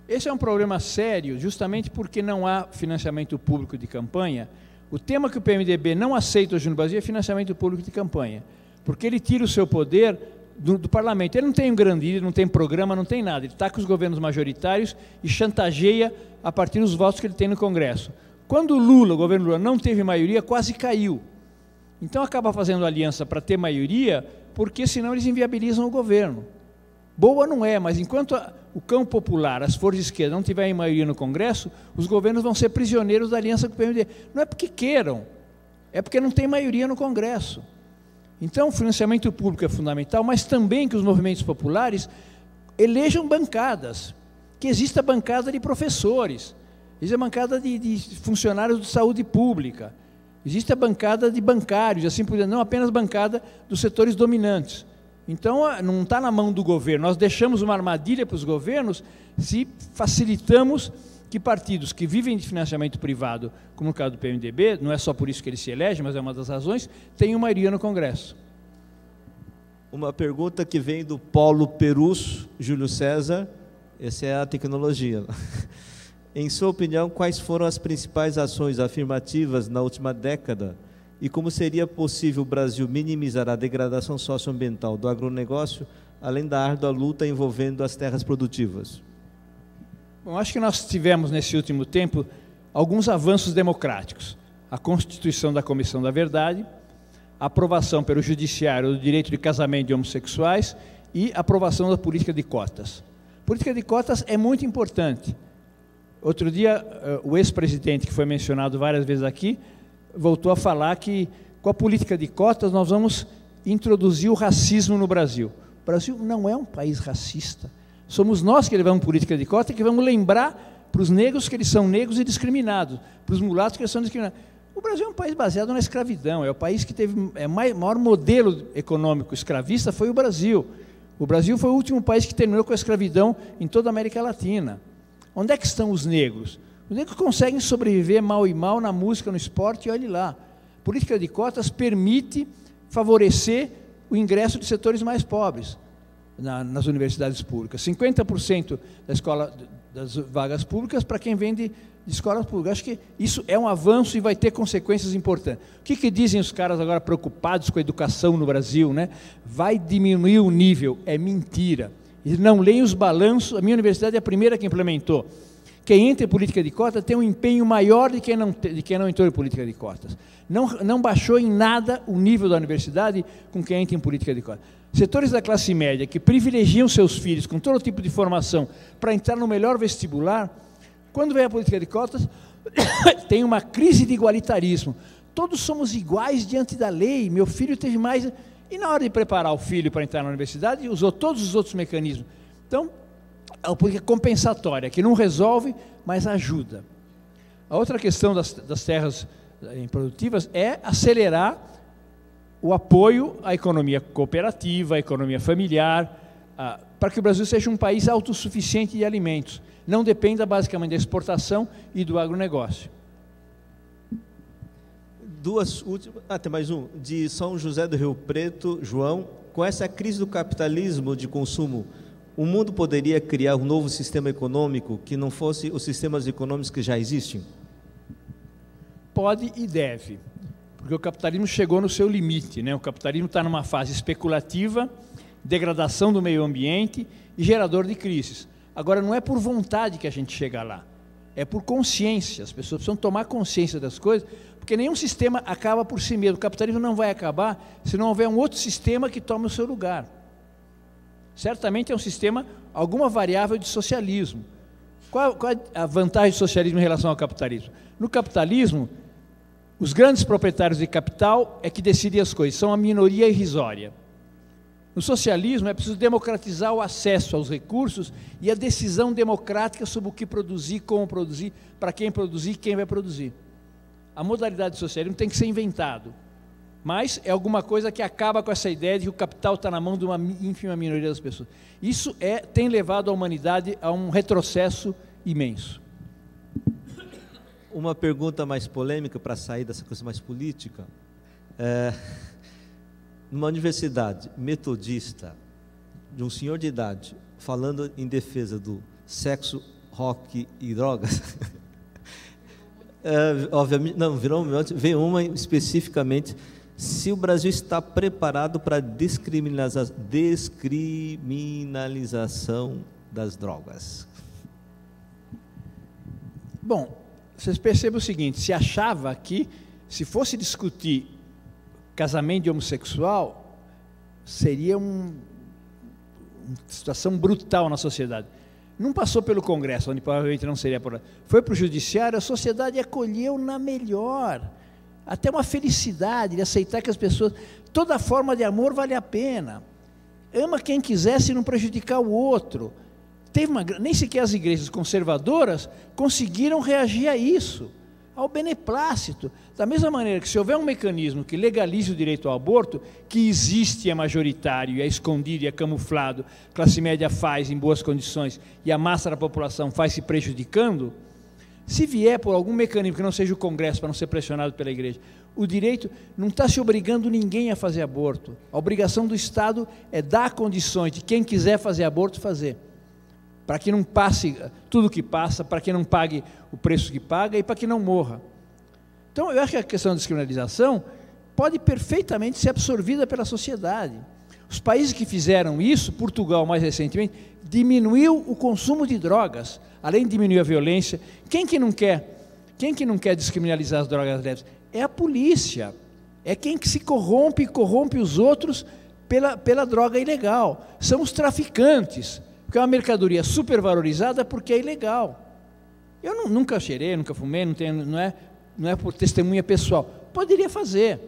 Esse é um problema sério, justamente porque não há financiamento público de campanha. O tema que o PMDB não aceita hoje no Brasil é financiamento público de campanha, porque ele tira o seu poder do parlamento. Ele não tem um grande líder, não tem programa, não tem nada. Ele está com os governos majoritários e chantageia a partir dos votos que ele tem no Congresso. Quando o governo Lula não teve maioria, quase caiu. Então acaba fazendo aliança para ter maioria, porque senão eles inviabilizam o governo. Boa não é, mas enquanto o campo popular, as forças de esquerda não tiverem maioria no Congresso, os governos vão ser prisioneiros da aliança com o PMDB. Não é porque queiram, é porque não tem maioria no Congresso. Então, o financiamento público é fundamental, mas também que os movimentos populares elejam bancadas, que exista bancada de professores, exista bancada de funcionários de saúde pública, Existe a bancada de bancários, assim por diante, não apenas bancada dos setores dominantes. Então, não está na mão do governo. Nós deixamos uma armadilha para os governos se facilitamos que partidos que vivem de financiamento privado, como no caso do PMDB, não é só por isso que ele se elege, mas é uma das razões, tenham maioria no Congresso. Uma pergunta que vem do Paulo Perus, Júlio César, essa é a tecnologia. Em sua opinião, quais foram as principais ações afirmativas na última década e como seria possível o Brasil minimizar a degradação socioambiental do agronegócio, além da árdua luta envolvendo as terras produtivas? Bom, acho que nós tivemos, nesse último tempo, alguns avanços democráticos. A Constituição da Comissão da Verdade, a aprovação pelo Judiciário do direito de casamento de homossexuais e a aprovação da política de cotas. A política de cotas é muito importante. Outro dia, o ex-presidente, que foi mencionado várias vezes aqui, voltou a falar que, com a política de cotas, nós vamos introduzir o racismo no Brasil. O Brasil não é um país racista. Somos nós que levamos política de cotas e que vamos lembrar para os negros que eles são negros e discriminados, para os mulatos que eles são discriminados. O Brasil é um país baseado na escravidão, é o país que teve o maior modelo econômico escravista foi o Brasil. O Brasil foi o último país que terminou com a escravidão em toda a América Latina. Onde é que estão os negros? Os negros conseguem sobreviver mal e mal na música, no esporte, e olhe lá. A política de cotas permite favorecer o ingresso de setores mais pobres nas universidades públicas. 50% das vagas públicas para quem vem de escolas públicas. Acho que isso é um avanço e vai ter consequências importantes. O que dizem os caras agora preocupados com a educação no Brasil, né? Vai diminuir o nível. É mentira. Eles não leem os balanços. A minha universidade é a primeira que implementou. Quem entra em política de cotas tem um empenho maior de quem não entrou em política de cotas. Não baixou em nada o nível da universidade com quem entra em política de cotas. Setores da classe média que privilegiam seus filhos com todo tipo de formação para entrar no melhor vestibular, quando vem a política de cotas, tem uma crise de igualitarismo. Todos somos iguais diante da lei, meu filho teve mais... E na hora de preparar o filho para entrar na universidade, usou todos os outros mecanismos. Então, é uma política compensatória, que não resolve, mas ajuda. A outra questão das terras improdutivas é acelerar o apoio à economia cooperativa, à economia familiar, para que o Brasil seja um país autossuficiente de alimentos, não dependa basicamente da exportação e do agronegócio. Duas últimas, tem mais um, de São José do Rio Preto, João. Com essa crise do capitalismo de consumo, o mundo poderia criar um novo sistema econômico que não fosse os sistemas econômicos que já existem? Pode e deve, porque o capitalismo chegou no seu limite, né? O capitalismo está numa fase especulativa, degradação do meio ambiente e gerador de crises. Agora, não é por vontade que a gente chega lá, é por consciência. As pessoas precisam tomar consciência das coisas, porque nenhum sistema acaba por si mesmo. O capitalismo não vai acabar se não houver um outro sistema que tome o seu lugar. Certamente é um sistema, alguma variável de socialismo. Qual é a vantagem do socialismo em relação ao capitalismo? No capitalismo, os grandes proprietários de capital é que decidem as coisas, são a minoria irrisória. No socialismo é preciso democratizar o acesso aos recursos e a decisão democrática sobre o que produzir, como produzir, para quem produzir e quem vai produzir. A modalidade do socialismo tem que ser inventado, mas é alguma coisa que acaba com essa ideia de que o capital está na mão de uma ínfima minoria das pessoas. Isso tem levado a humanidade a um retrocesso imenso. Uma pergunta mais polêmica para sair dessa coisa mais política. Numa universidade metodista, de um senhor de idade, falando em defesa do sexo, rock e drogas, obviamente, não, veio uma especificamente, se o Brasil está preparado para a descriminalização das drogas. Bom, vocês percebem o seguinte, se achava que, se fosse discutir casamento de homossexual, seria uma situação brutal na sociedade. Não passou pelo Congresso, onde provavelmente não seria aprovado. Foi para o Judiciário, a sociedade acolheu na melhor. Até uma felicidade de aceitar que as pessoas... Toda forma de amor vale a pena. Ama quem quiser se não prejudicar o outro. Nem sequer as igrejas conservadoras conseguiram reagir a isso. ao beneplácito. Da mesma maneira que se houver um mecanismo que legalize o direito ao aborto, que existe, é majoritário, é escondido, é camuflado, a classe média faz em boas condições e a massa da população faz se prejudicando, se vier por algum mecanismo que não seja o Congresso, para não ser pressionado pela Igreja, o direito não está se obrigando ninguém a fazer aborto. A obrigação do Estado é dar condições de quem quiser fazer aborto, fazer. Para que não passe tudo o que passa, para que não pague o preço que paga e para que não morra. Então, eu acho que a questão da descriminalização pode perfeitamente ser absorvida pela sociedade. Os países que fizeram isso, Portugal mais recentemente, diminuiu o consumo de drogas, além de diminuir a violência. Quem que não quer descriminalizar as drogas leves? É a polícia, é quem que se corrompe os outros pela droga ilegal. São os traficantes, porque é uma mercadoria supervalorizada porque é ilegal. Eu nunca cheirei, nunca fumei, não é por testemunha pessoal. Poderia fazer.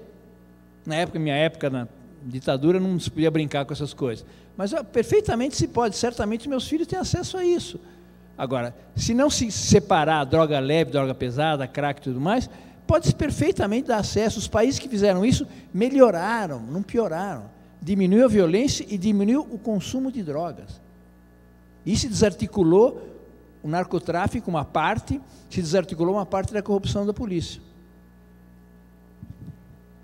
Minha época, na ditadura, não se podia brincar com essas coisas. Mas perfeitamente se pode, certamente meus filhos têm acesso a isso. Agora, se não se separar droga leve, droga pesada, crack e tudo mais, pode perfeitamente dar acesso. Os países que fizeram isso melhoraram, não pioraram. Diminuiu a violência e diminuiu o consumo de drogas. E se desarticulou o narcotráfico, uma parte da corrupção da polícia.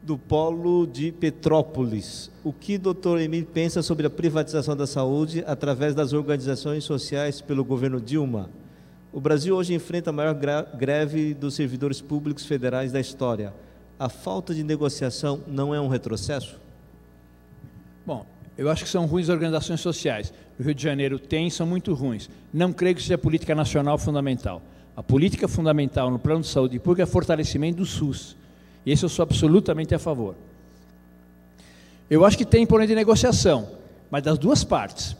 Do Polo de Petrópolis, o que o Dr. Emílio pensa sobre a privatização da saúde através das organizações sociais pelo governo Dilma? O Brasil hoje enfrenta a maior greve dos servidores públicos federais da história. A falta de negociação não é um retrocesso? Bom, eu acho que são ruins as organizações sociais. O Rio de Janeiro são muito ruins. Não creio que seja a política nacional fundamental. A política fundamental no plano de saúde pública é fortalecimento do SUS. E esse eu sou absolutamente a favor. Eu acho que tem poder de negociação, mas das duas partes.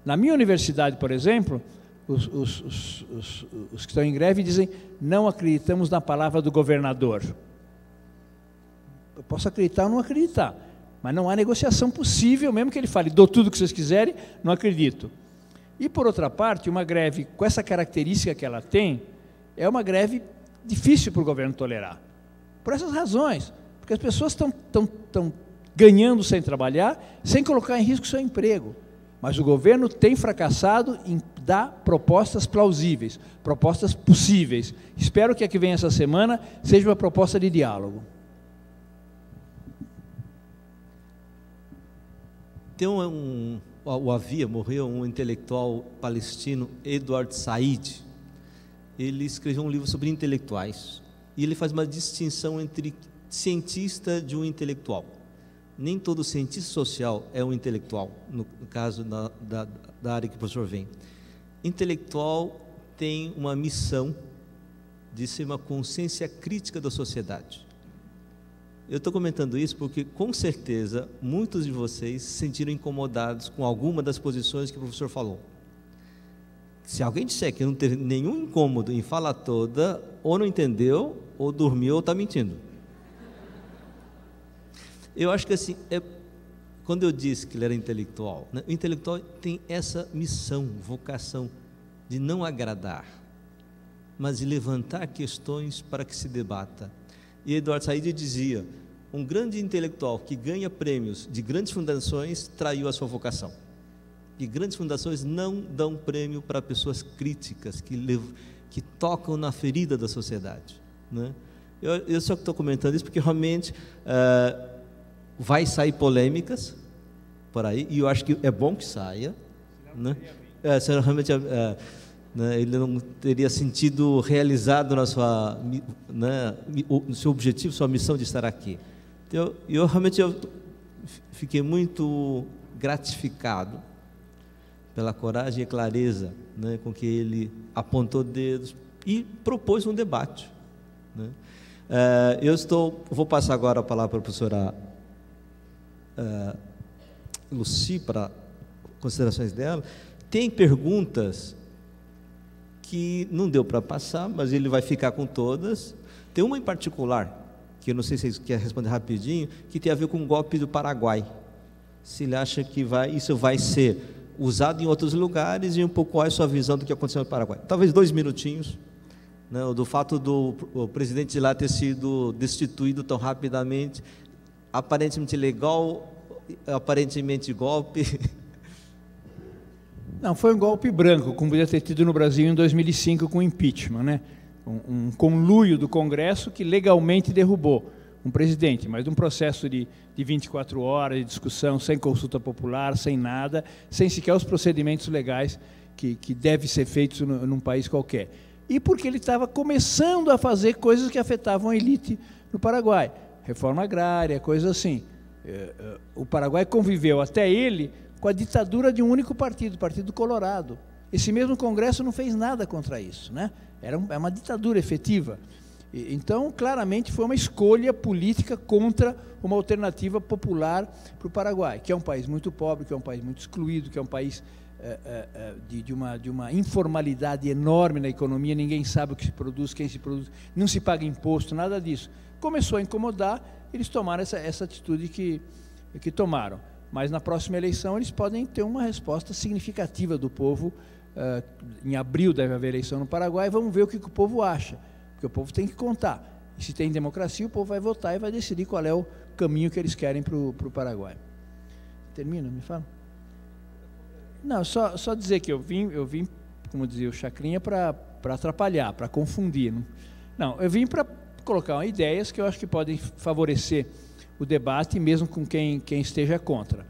Na minha universidade, por exemplo, os que estão em greve dizem: não acreditamos na palavra do governador. Eu posso acreditar ou não acreditar, mas não há negociação possível, mesmo que ele fale, dou tudo o que vocês quiserem, não acredito. E, por outra parte, uma greve com essa característica que ela tem, é uma greve difícil para o governo tolerar. Por essas razões, porque as pessoas estão ganhando sem trabalhar, sem colocar em risco o seu emprego. Mas o governo tem fracassado em dar propostas plausíveis, propostas possíveis. Espero que a que vem essa semana seja uma proposta de diálogo. Morreu um intelectual palestino, Edward Said. Ele escreveu um livro sobre intelectuais. E ele faz uma distinção entre cientista de um intelectual. Nem todo cientista social é um intelectual, no caso da área que o professor vem. Intelectual tem uma missão de ser uma consciência crítica da sociedade. Eu estou comentando isso porque, com certeza, muitos de vocês se sentiram incomodados com alguma das posições que o professor falou. Se alguém disser que não teve nenhum incômodo em falar toda, ou não entendeu, ou dormiu, ou está mentindo. Eu acho que assim, quando eu disse que ele era intelectual, né, o intelectual tem essa missão, vocação, de não agradar, mas de levantar questões para que se debata. E Edward Said dizia: um grande intelectual que ganha prêmios de grandes fundações traiu a sua vocação. E grandes fundações não dão prêmio para pessoas críticas, que tocam na ferida da sociedade, né? Eu só estou comentando isso porque realmente vai sair polêmicas por aí, e eu acho que é bom que saia, né? Realmente né, ele não teria sentido realizado na sua, né, no seu objetivo, sua missão de estar aqui. Então, eu realmente fiquei muito gratificado pela coragem e clareza, né, com que ele apontou dedos e propôs um debate, né? Vou passar agora a palavra para a professora Lucy, para considerações dela. Tem perguntas que não deu para passar, mas ele vai ficar com todas. Tem uma em particular, que eu não sei se você quer responder rapidinho, que tem a ver com o golpe do Paraguai. Se ele acha que isso vai ser usado em outros lugares, e um pouco qual é a sua visão do que aconteceu no Paraguai. Talvez 2 minutinhos, né, do fato do presidente de lá ter sido destituído tão rapidamente, aparentemente legal, aparentemente golpe. Não, foi um golpe branco, como podia ter tido no Brasil em 2005 com o impeachment, né? Um conluio do Congresso que legalmente derrubou um presidente, mas de um processo de 24 horas de discussão, sem consulta popular, sem nada, sem sequer os procedimentos legais que devem ser feitos num país qualquer. E porque ele estava começando a fazer coisas que afetavam a elite no Paraguai. Reforma agrária, coisas assim. O Paraguai conviveu até ele com a ditadura de um único partido, o Partido Colorado. Esse mesmo Congresso não fez nada contra isso, né? É uma ditadura efetiva. Então, claramente, foi uma escolha política contra uma alternativa popular para o Paraguai, que é um país muito pobre, que é um país muito excluído, que é um país de uma informalidade enorme na economia, ninguém sabe o que se produz, quem se produz, não se paga imposto, nada disso. Começou a incomodar, eles tomaram essa atitude que tomaram. Mas na próxima eleição eles podem ter uma resposta significativa do povo. Em abril deve haver eleição no Paraguai, vamos ver o que o povo acha, porque o povo tem que contar. E se tem democracia, o povo vai votar e vai decidir qual é o caminho que eles querem para o Paraguai. Termina, me fala. Não, só dizer que eu vim, como dizia o Chacrinha, para atrapalhar, para confundir. Não, eu vim para colocar ideias que eu acho que podem favorecer o debate, mesmo com quem esteja contra.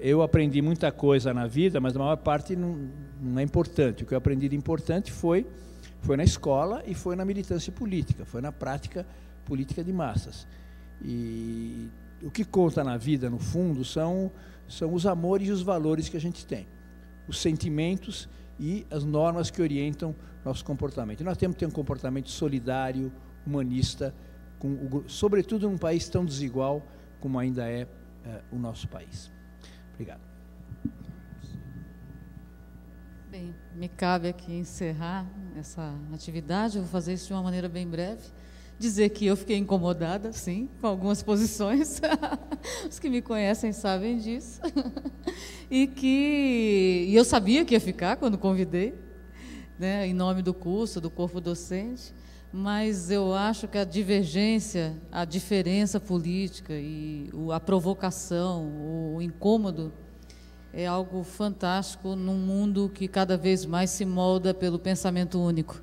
Eu aprendi muita coisa na vida, mas a maior parte não é importante. O que eu aprendi de importante foi na escola e foi na militância política, foi na prática política de massas. E o que conta na vida, no fundo, são os amores e os valores que a gente tem, os sentimentos e as normas que orientam nosso comportamento. E nós temos que ter um comportamento solidário, humanista, sobretudo num país tão desigual como ainda é o nosso país. Obrigado. Bem, me cabe aqui encerrar essa atividade, eu vou fazer isso de uma maneira bem breve, dizer que eu fiquei incomodada, sim, com algumas posições, os que me conhecem sabem disso, e eu sabia que ia ficar quando convidei, né, em nome do curso, do corpo docente, mas eu acho que a divergência, a diferença política e a provocação, o incômodo, é algo fantástico num mundo que cada vez mais se molda pelo pensamento único.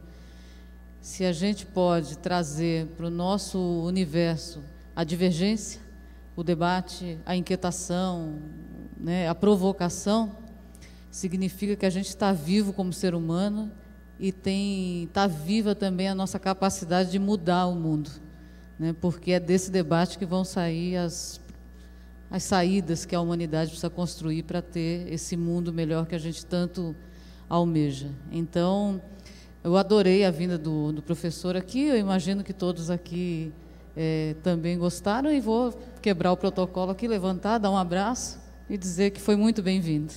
Se a gente pode trazer para o nosso universo a divergência, o debate, a inquietação, né, a provocação, significa que a gente está vivo como ser humano e está viva também a nossa capacidade de mudar o mundo, né, porque é desse debate que vão sair as saídas que a humanidade precisa construir para ter esse mundo melhor que a gente tanto almeja. Então, eu adorei a vinda do professor aqui, eu imagino que todos aqui também gostaram, e vou quebrar o protocolo aqui, levantar, dar um abraço e dizer que foi muito bem-vindo.